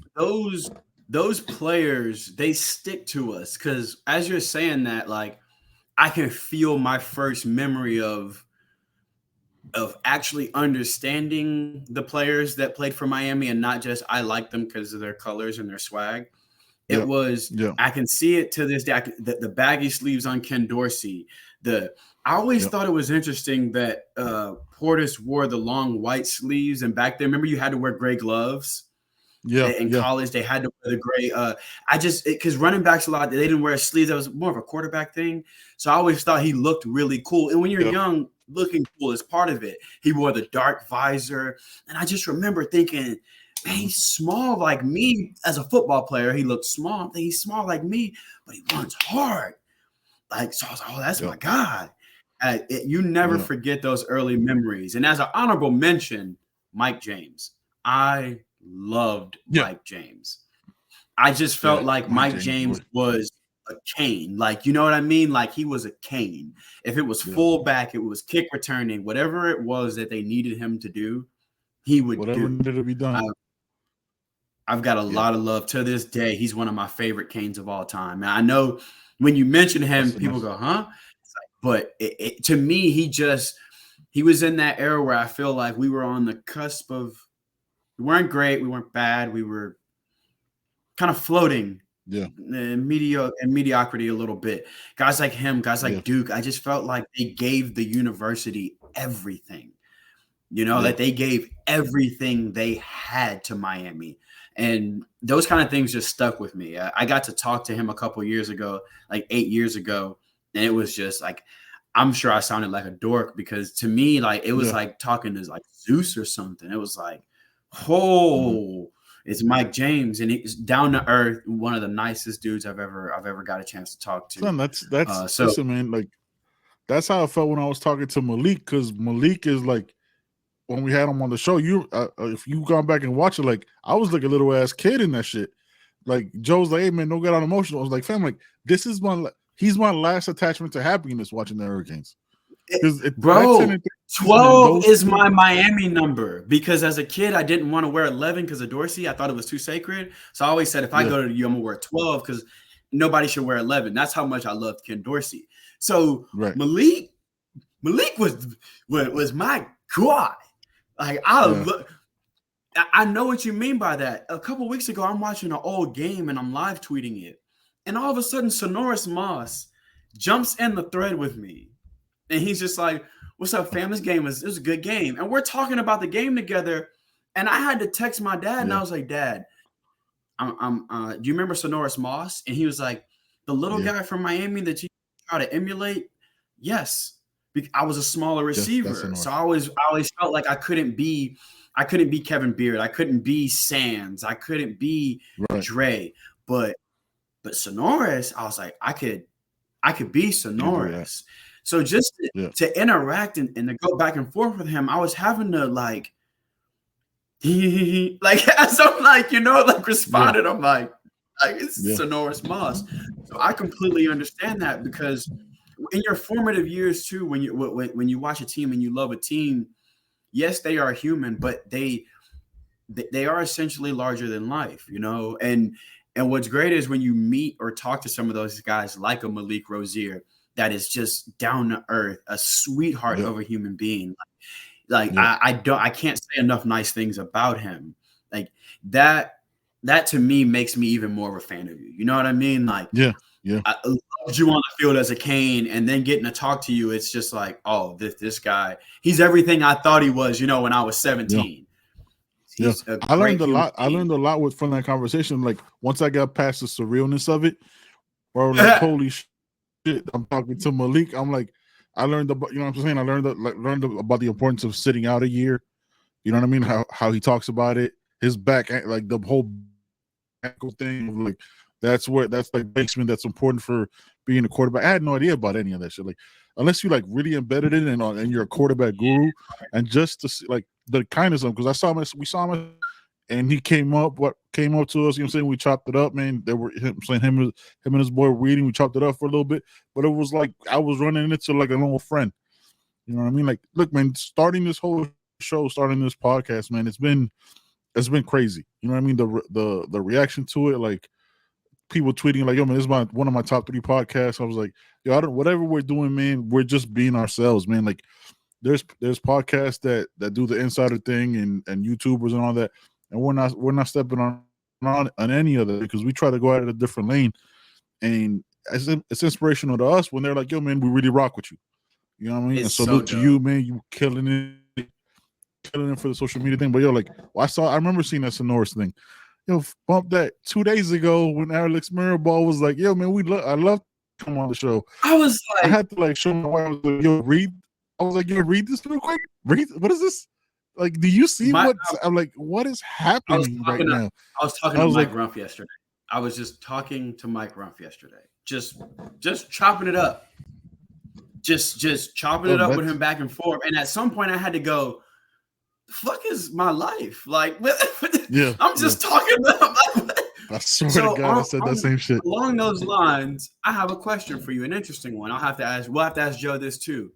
Those players, they stick to us because as you're saying that, like I can feel my first memory of actually understanding the players that played for Miami and not just I like them because of their colors and their swag. It was I can see it to this day. The baggy sleeves on Ken Dorsey. I always thought it was interesting that Portis wore the long white sleeves, and back then, remember you had to wear gray gloves. In college, they had to wear the gray. Because running backs a lot, they didn't wear sleeves. That was more of a quarterback thing. So I always thought he looked really cool. And when you're young, looking cool is part of it. He wore the dark visor, and I just remember thinking, man, he's small like me as a football player. He looked small. He's small like me, but he runs hard. Like, so I was like, oh, that's my God. You never forget those early memories. And as an honorable mention, Mike James. I loved Mike James. I just felt like Mike James was a cane. Like, you know what I mean? Like he was a cane. If it was fullback, it was kick returning, whatever it was that they needed him to do, he would whatever needed to be done. I've got a lot of love to this day. He's one of my favorite canes of all time. And I know when you mention him, people go, huh? It's like, but to me, he was in that era where I feel like we were on the cusp of, we weren't great, we weren't bad, we were kind of floating in mediocrity a little bit. Guys like him, guys like Duke, I just felt like they gave the university everything. You know, that they gave everything they had to Miami. And those kind of things just stuck with me. I got to talk to him a couple years ago, like 8 years ago. And it was just like, I'm sure I sounded like a dork because to me, like, it was like talking to like Zeus or something. It was like, it's Mike James. And he's down to earth, one of the nicest dudes I've ever got a chance to talk to. Son, listen, man, like, that's how I felt when I was talking to Malik, because Malik is like, when we had him on the show, if you gone back and watch it, like I was like a little ass kid in that shit. Like Joe's like, hey man, don't get out emotional. I was like, fam, like this is he's my last attachment to happiness watching the Hurricanes. Bro, 12 is my Miami number because as a kid, I didn't want to wear 11 because of Dorsey. I thought it was too sacred. So I always said, if I go to you, I'm going to wear 12 because nobody should wear 11. That's how much I loved Ken Dorsey. So Malik was my God. Like, I know what you mean by that. A couple weeks ago, I'm watching an old game and I'm live tweeting it. And all of a sudden, Sonoris Moss jumps in the thread with me. And he's just like, what's up, fam? It was a good game. And we're talking about the game together. And I had to text my dad, and I was like, Dad, do you remember Sonoris Moss? And he was like, the little guy from Miami that you try to emulate? Yes. I was a smaller receiver. So I always felt like I couldn't be Kevin Beard. I couldn't be Sands. I couldn't be Dre. But Sonoris, I was like, I could be Sonoris. So just to interact and to go back and forth with him, I was having to like as I'm like, responded, I'm like it's Sonoris Moss. So I completely understand that because in your formative years too, when you watch a team and you love a team, yes, they are human, but they are essentially larger than life, and what's great is when you meet or talk to some of those guys like a Malik Rozier that is just down to earth, a sweetheart of a human being. I can't say enough nice things about him. Like that to me makes me even more of a fan of you. You know what I mean? Like, I loved you on the field as a Cane, and then getting to talk to you, it's just like, oh, this guy, he's everything I thought he was, when I was 17. I learned a lot. I learned a lot from that conversation. Like once I got past the surrealness of it, bro, like holy shit, I'm talking to Malik. I'm like, I learned about, what I'm saying? I learned about the importance of sitting out a year. You know what I mean? How he talks about it. His back, like the whole ankle thing, like that's like basement. That's important for being a quarterback. I had no idea about any of that shit. Like unless you like really embedded it and you're a quarterback guru, and just to see, like the kindness of him, because we saw him. And he came up to us, you know what I'm saying? We chopped it up, man. They were him and his boy were eating. We chopped it up for a little bit, but it was like I was running into like an old friend. You know what I mean? Like, look, man, starting this whole show, starting this podcast, man, it's been crazy. You know what I mean? The reaction to it, like people tweeting like, yo, man, this is one of my top 3 podcasts. I was like, yo, whatever we're doing, man, we're just being ourselves, man. Like there's podcasts that do the insider thing and YouTubers and all that. And we're not stepping on any of that because we try to go out of a different lane, and it's inspirational to us when they're like, "Yo, man, we really rock with you." You know what I mean? And salute to you, man. You killing it for the social media thing. But yo, like I remember seeing that Sonoris thing. Yo, bump that 2 days ago when Alex Mirabal was like, "Yo, man, I love to come on the show." I was like, I had to like show my wife. I was like, "Yo, read." I was like, "Yo, read this real quick. Read. What is this?" Like, do you see I'm like, what is happening right now? I was talking to Mike Rumph yesterday. I was just talking to Mike Rumph yesterday. Just chopping it up. Just chopping it up with him back and forth. And at some point I had to go, the fuck is my life? Like, I'm just talking about I swear to God, I said that same shit. Along those lines, I have a question for you, an interesting one. We'll have to ask Joe this too.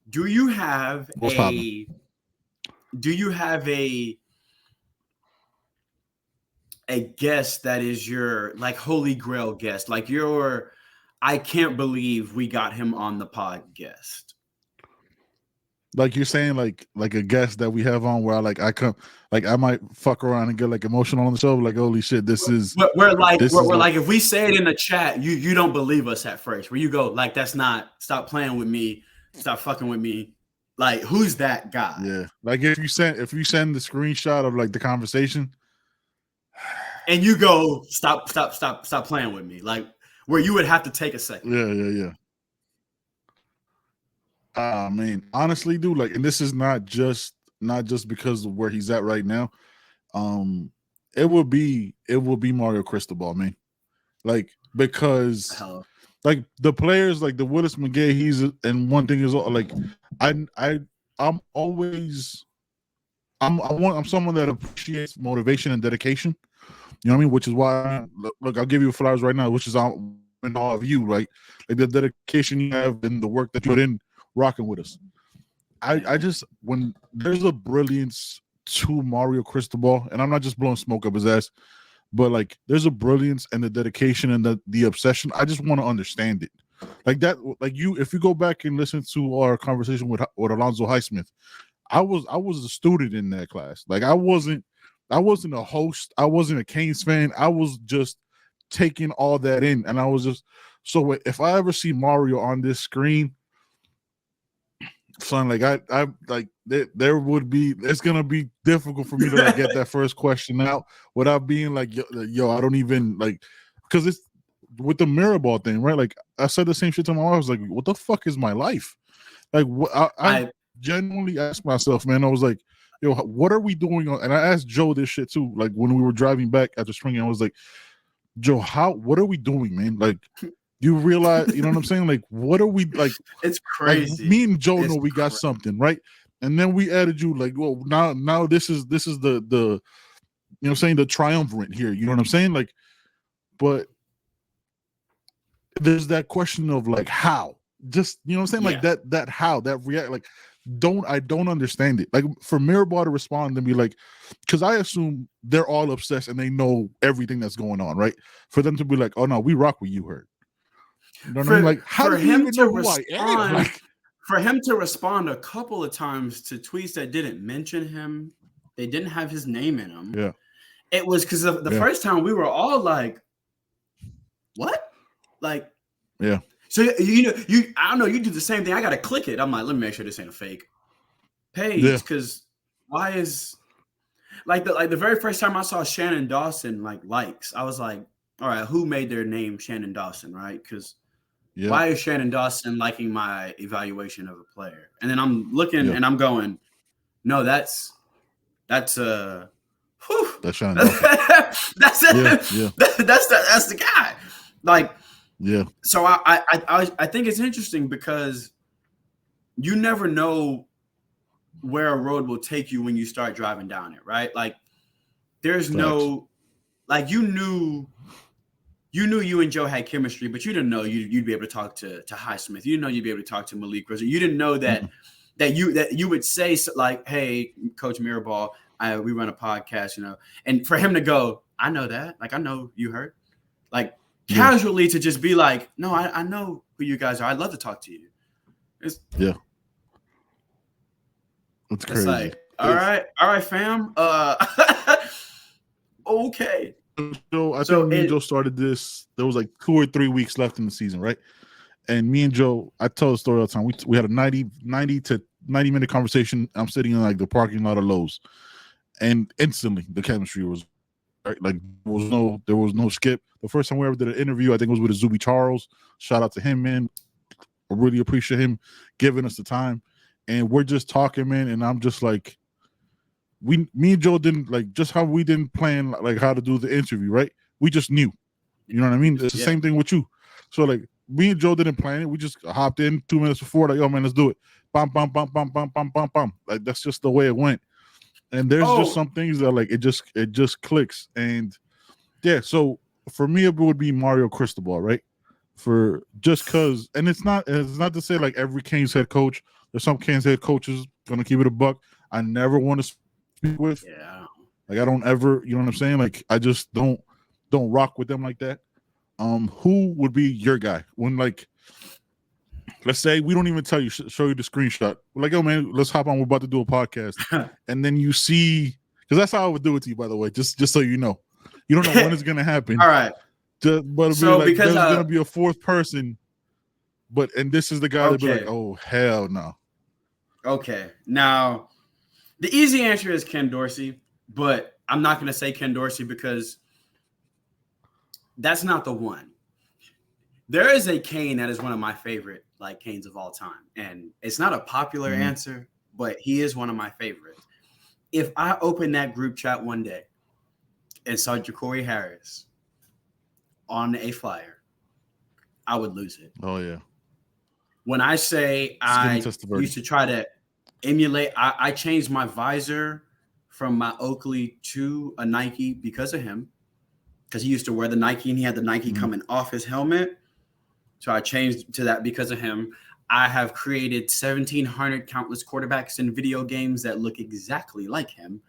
Do you have a guest that is your like holy grail guest, like your I can't believe we got him on the pod guest? Like you're saying, like a guest that we have on where I might fuck around and get like emotional on the show, like holy shit, we're like if we say it in the chat, you don't believe us at first, where you go like stop playing with me, stop fucking with me. Like, who's that guy? Yeah. Like if you send the screenshot of like the conversation and you go, stop playing with me. Like where you would have to take a second. Yeah. I mean, honestly, dude, like, and this is not just because of where he's at right now. It will be Mario Cristobal, man. Like, because like the players like the Willis McGay, and one thing is like I'm always I'm someone that appreciates motivation and dedication. You know what I mean? Which is why, look, I'll give you flowers right now, which is in all of you, right? Like the dedication you have and the work that you put in rocking with us. I just, when there's a brilliance to Mario Cristobal, and I'm not just blowing smoke up his ass, but like there's a brilliance and the dedication and the obsession. I just want to understand it. Like that, like if you go back and listen to our conversation with Alonzo Highsmith, I was a student in that class. Like I wasn't a host. I wasn't a Canes fan. I was just taking all that in, and I was just, so if I ever see Mario on this screen, son, like I like there would be, it's gonna be difficult for me to like get that first question out without being like, yo, I don't even like, because it's with the mirror ball thing, right? Like I said the same shit to my mom. I was like, what the fuck is my life? Like I genuinely asked myself, man. I was like, yo, what are we doing? And I asked Joe this shit too. Like when we were driving back after spring, I was like, Joe, what are we doing, man? Like, you realize, you know what I'm saying? Like, what are we like? It's crazy. Like, me and Joe know we got something, right? And then we added you, like, well, now this is the you know what I'm saying, the triumvirate here. You know what I'm saying? Like, but there's that question of like how, just, you know what I'm saying? Like that how that react, like I don't understand it. Like for Mirrorball to respond and be like, because I assume they're all obsessed and they know everything that's going on, right? For them to be like, oh no, we rock with you, Hurt. You know what I mean? Like, how do you even know who I am? Like, for him to respond a couple of times to tweets that didn't mention him, they didn't have his name in them. Yeah, it was because the first time we were all like, what? Like, yeah. So I don't know, you do the same thing. I gotta click it. I'm like, let me make sure this ain't a fake page, because why is like the very first time I saw Shannon Dawson likes, I was like, all right, who made their name Shannon Dawson, right? Because why is Shannon Dawson liking my evaluation of a player? And then I'm looking and I'm going, no, that's Shannon Dawson. That's it. Yeah. That's the guy. Like. Yeah. So I think it's interesting because you never know where a road will take you when you start driving down it, right? Like there's no, like you knew you and Joe had chemistry, but you didn't know you'd be able to talk to Highsmith. You didn't know you'd be able to talk to Malik Rizzo. You didn't know that you would say like, hey, Coach Mirrorball, we run a podcast, you know, and for him to go, I know that, like I know you heard, like. Casually to just be like, no, I know who you guys are. I'd love to talk to you. It's crazy. Like, all right, fam. Okay. So I think me and Joe started this. There was like 2 or 3 weeks left in the season, right? And me and Joe, I tell the story all the time. We had a 90 to 90-minute conversation. I'm sitting in like the parking lot of Lowe's, and instantly the chemistry was right. Like there was no skip. The first time we ever did an interview, I think it was with Azubi Charles. Shout out to him, man. I really appreciate him giving us the time. And we're just talking, man. And I'm just like, me and Joe didn't like just how we didn't plan like how to do the interview, right? We just knew. You know what I mean? It's the same thing with you. So like me and Joe didn't plan it. We just hopped in 2 minutes before, like, yo, man, let's do it. Bam, bam, bam, bam, bam, bam, bam, bam. Like that's just the way it went. And there's just some things that like it just clicks. And yeah, so for me it would be Mario Cristobal, right? For just cause, and it's not to say like every Canes head coach. There's some Canes head coaches, gonna keep it a buck, I never want to speak with. Yeah. Like I don't ever, you know what I'm saying? Like I just don't rock with them like that. Who would be your guy when, like, let's say we don't even tell you, show you the screenshot. We're like, yo, man, let's hop on. We're about to do a podcast. And then you see, because that's how I would do it to you, by the way, just so you know. You don't know when it's going to happen. All right. But so like, because there's going to be a fourth person, and this is the guy that be like, oh, hell no. Okay. Now, the easy answer is Ken Dorsey, but I'm not going to say Ken Dorsey because that's not the one. There is a Cane that is one of my favorite like Canes of all time. And it's not a popular answer, but he is one of my favorites. If I open that group chat one day and saw Ja'Cory Harris on a flyer, I would lose it. Oh, yeah. When I say I used to try to emulate, I changed my visor from my Oakley to a Nike because of him. Because he used to wear the Nike and he had the Nike coming off his helmet. So I changed to that because of him. I have created 1,700 countless quarterbacks in video games that look exactly like him.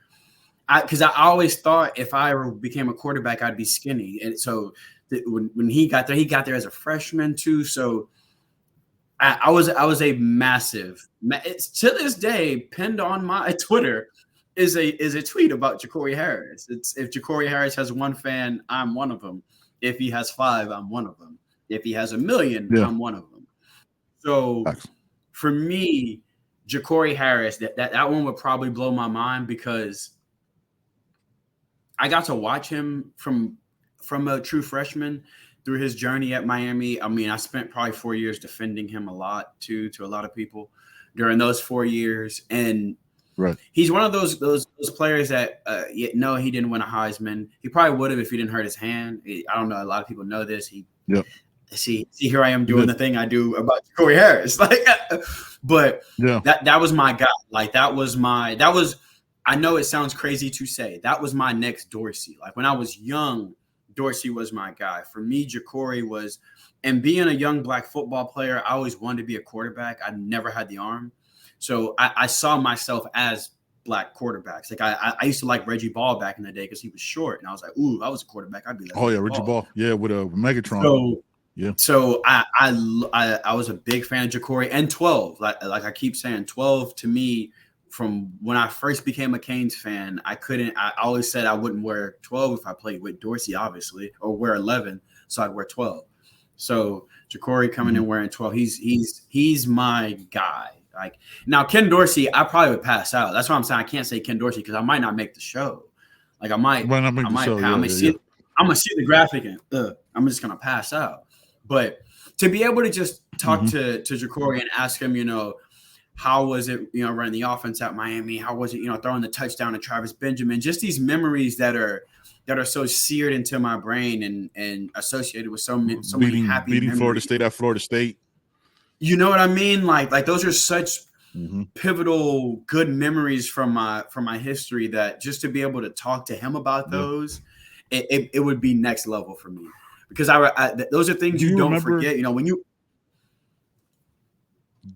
Because I always thought if I ever became a quarterback, I'd be skinny. And so when he got there as a freshman too. So I was a massive. It's to this day pinned on my Twitter is a tweet about Ja'Cory Harris. It's if Ja'Cory Harris has one fan, I'm one of them. If he has 5, I'm one of them. If he has 1 million, I'm one of them. So for me, Ja'Cory Harris, that one would probably blow my mind because I got to watch him from a true freshman through his journey at Miami. I mean, I spent probably 4 years defending him a lot too, to a lot of people during those 4 years. And he's one of those players that, no, he didn't win a Heisman. He probably would have if he didn't hurt his hand. I don't know. A lot of people know this. See, here I am doing the thing I do about Ja'Cory Harris. But that was my guy. Like that was I know it sounds crazy to say. That was my next Dorsey. Like when I was young, Dorsey was my guy. For me, Ja'Cory was, and being a young black football player, I always wanted to be a quarterback. I never had the arm. So I saw myself as black quarterbacks. Like I used to like Reggie Ball back in the day because he was short. And I was like, ooh, I was a quarterback. I'd be like, Reggie Ball. Yeah, with a Megatron. So I was a big fan of Ja'Cory and 12. Like I keep saying, 12 to me, from when I first became a Canes fan, I always said I wouldn't wear 12 if I played with Dorsey, obviously, or wear 11. So I'd wear 12. So Ja'Cory coming in wearing 12, he's my guy. Like now, Ken Dorsey, I probably would pass out. That's why I'm saying I can't say Ken Dorsey because I might not make the show. Like I'm gonna see the graphic and I'm just gonna pass out. But to be able to just talk to Ja'Cory and ask him, how was it, running the offense at Miami? How was it, throwing the touchdown to Travis Benjamin? Just these memories that are so seared into my brain and associated with so many happy beating memories. Florida State at Florida State. You know what I mean? Like those are such pivotal, good memories from my history that just to be able to talk to him about those, it would be next level for me because those are things you don't forget. When you.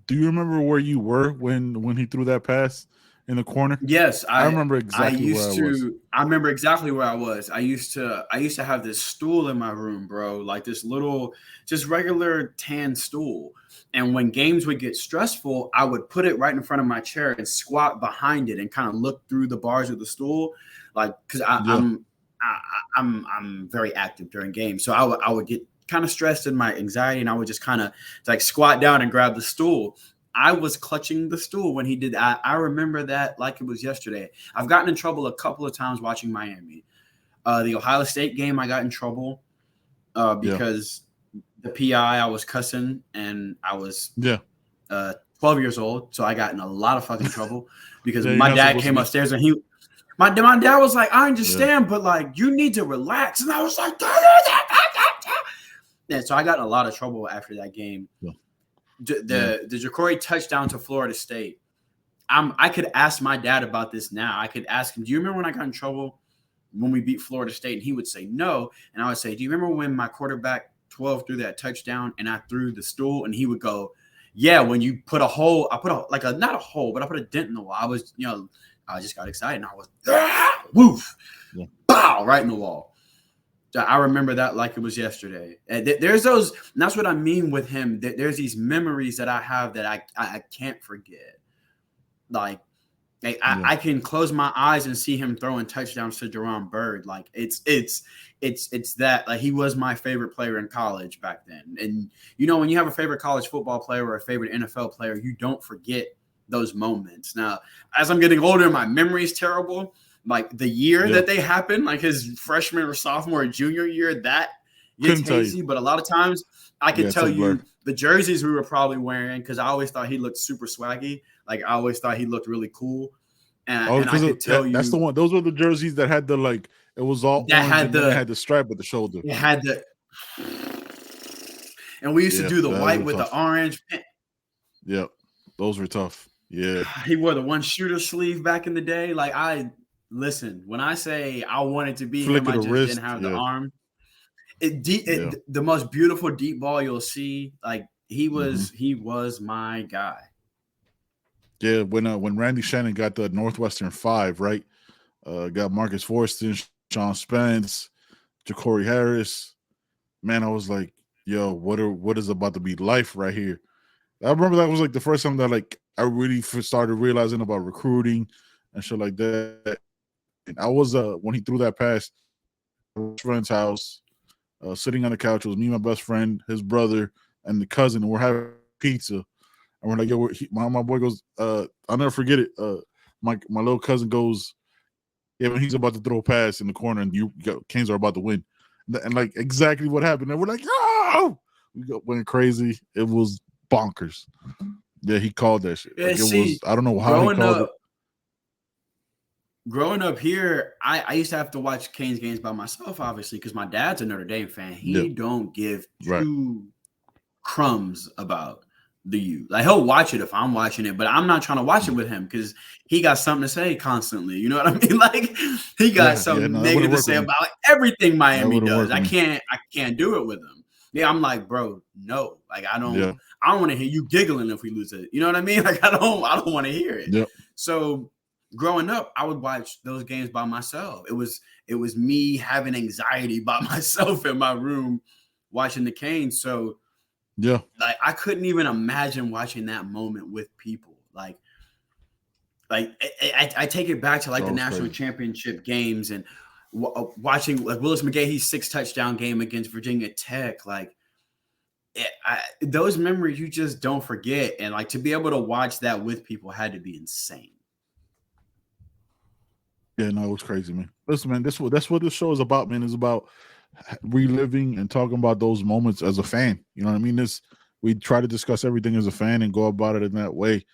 Do you remember where you were when he threw that pass in the corner? Yes, I remember exactly where I was. I remember exactly where I was. I used to have this stool in my room, bro, like this little, just regular tan stool. And when games would get stressful, I would put it right in front of my chair and squat behind it and kind of look through the bars of the stool, like because I'm very active during games, so I would get kind of stressed in my anxiety and I would just kind of like squat down and grab the stool. I was clutching the stool when he did that. I remember that like it was yesterday. I've gotten in trouble a couple of times watching Miami. The Ohio State game, I got in trouble because the PI I was cussing and I was 12 years old. So I got in a lot of fucking trouble because my dad came upstairs and my dad was like, I understand, but like you need to relax. And I was like, yeah, so I got in a lot of trouble after that game. The Ja'Cory touchdown to Florida State. I could ask my dad about this now. I could ask him, do you remember when I got in trouble when we beat Florida State? And he would say no. And I would say, do you remember when my quarterback 12 threw that touchdown and I threw the stool? And he would go, yeah, when you put a hole, I put not a hole, but I put a dent in the wall. I was, I just got excited and I was woof, bow, right in the wall. I remember that like it was yesterday. And there's those, and that's what I mean with him. There's these memories that I have that I can't forget. Like I can close my eyes and see him throwing touchdowns to Jerron Byrd. Like it's that, like he was my favorite player in college back then. And when you have a favorite college football player or a favorite NFL player, you don't forget those moments. Now, as I'm getting older, my memory is terrible. Like the year that they happened, like his freshman or sophomore or junior year, that gets hazy. But a lot of times I could tell you the jerseys we were probably wearing because I always thought he looked super swaggy. Like I always thought he looked really cool. And I could tell you that's the one. Those were the jerseys that had the it was all that had the stripe at the shoulder. It had the, and we used to do the white with the orange. Yep, those were tough. Yeah, he wore the one shooter sleeve back in the day. Like listen, when I say I wanted to be Flick him, of I the just wrist, didn't have the yeah. arm. Yeah. The most beautiful deep ball you'll see. Like he Mm-hmm. was my guy. Yeah, when Randy Shannon got the Northwestern 5, right? Got Marcus Forston, Sean Spence, Ja'Cory Harris. Man, I was like, yo, what is about to be life right here? I remember that was like the first time that like I really started realizing about recruiting and shit like that. And I was when he threw that pass, friend's house, sitting on the couch. It was me, my best friend, his brother, and the cousin, and we're having pizza. And we're like, yo, my boy goes, I'll never forget it. My little cousin goes, yeah, when he's about to throw a pass in the corner and Kings are about to win. And like exactly what happened. And we're like, oh, went crazy. It was bonkers. Yeah, he called that shit. Yeah, Like it see, was, I don't know how he called it. Growing up here, I used to have to watch Canes games by myself, obviously, because my dad's a Notre Dame fan. He Yeah. don't give Right. two crumbs about the U. Like he'll watch it if I'm watching it, but I'm not trying to watch it with him because he got something to say constantly. You know what I mean? Like he got something negative to say about everything Miami does. I can't do it with him. Yeah, I'm like, bro, no. Like I don't want to hear you giggling if we lose it. You know what I mean? Like I don't want to hear it. Yep. So growing up, I would watch those games by myself. It was me having anxiety by myself in my room watching the Canes. So yeah, like I couldn't even imagine watching that moment with people. Like I take it back to like the national championship games and watching like Willis McGahee's 6 touchdown game against Virginia Tech. Like those memories you just don't forget, and like to be able to watch that with people had to be insane. Yeah, no, it was crazy, man. Listen, man, that's what this show is about, man. It's about reliving and talking about those moments as a fan. You know what I mean? We try to discuss everything as a fan and go about it in that way.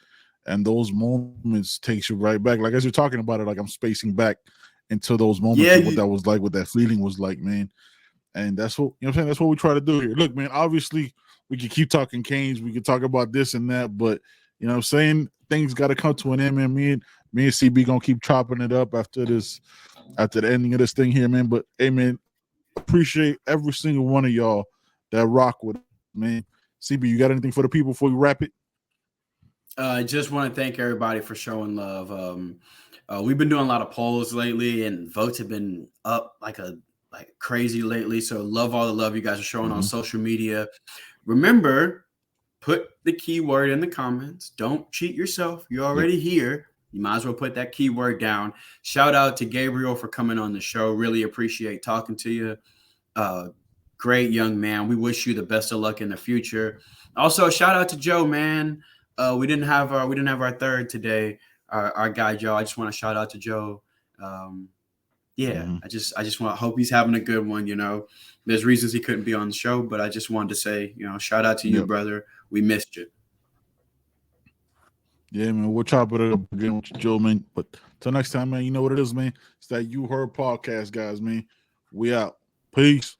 And those moments takes you right back. Like as you're talking about it, like I'm spacing back into those moments of what that was like, what that feeling was like, man. And that's what you know what I'm saying. That's what we try to do here. Look, man, obviously we can keep talking Canes, we can talk about this and that, but you know what I'm saying, things gotta come to an end, man. Me and CB gonna keep chopping it up after the ending of this thing here, man. But hey, man, appreciate every single one of y'all that rock with it, man. CB, you got anything for the people before we wrap it? I just want to thank everybody for showing love. We've been doing a lot of polls lately, and votes have been up like crazy lately. So love all the love you guys are showing on social media. Remember, put the keyword in the comments. Don't cheat yourself. You're already here. You might as well put that keyword down. Shout out to Gabriel for coming on the show. Really appreciate talking to you. Great young man. We wish you the best of luck in the future. Also, shout out to Joe, man. We didn't have our third today. Our guy Joe. I just want to shout out to Joe. I just want to hope he's having a good one. You know, there's reasons he couldn't be on the show, but I just wanted to say, you know, shout out to you, brother. We missed you. Yeah, man, we'll chop it up again with you, Joe, man. But till next time, man, you know what it is, man. It's that You Heard podcast, guys, man. We out. Peace.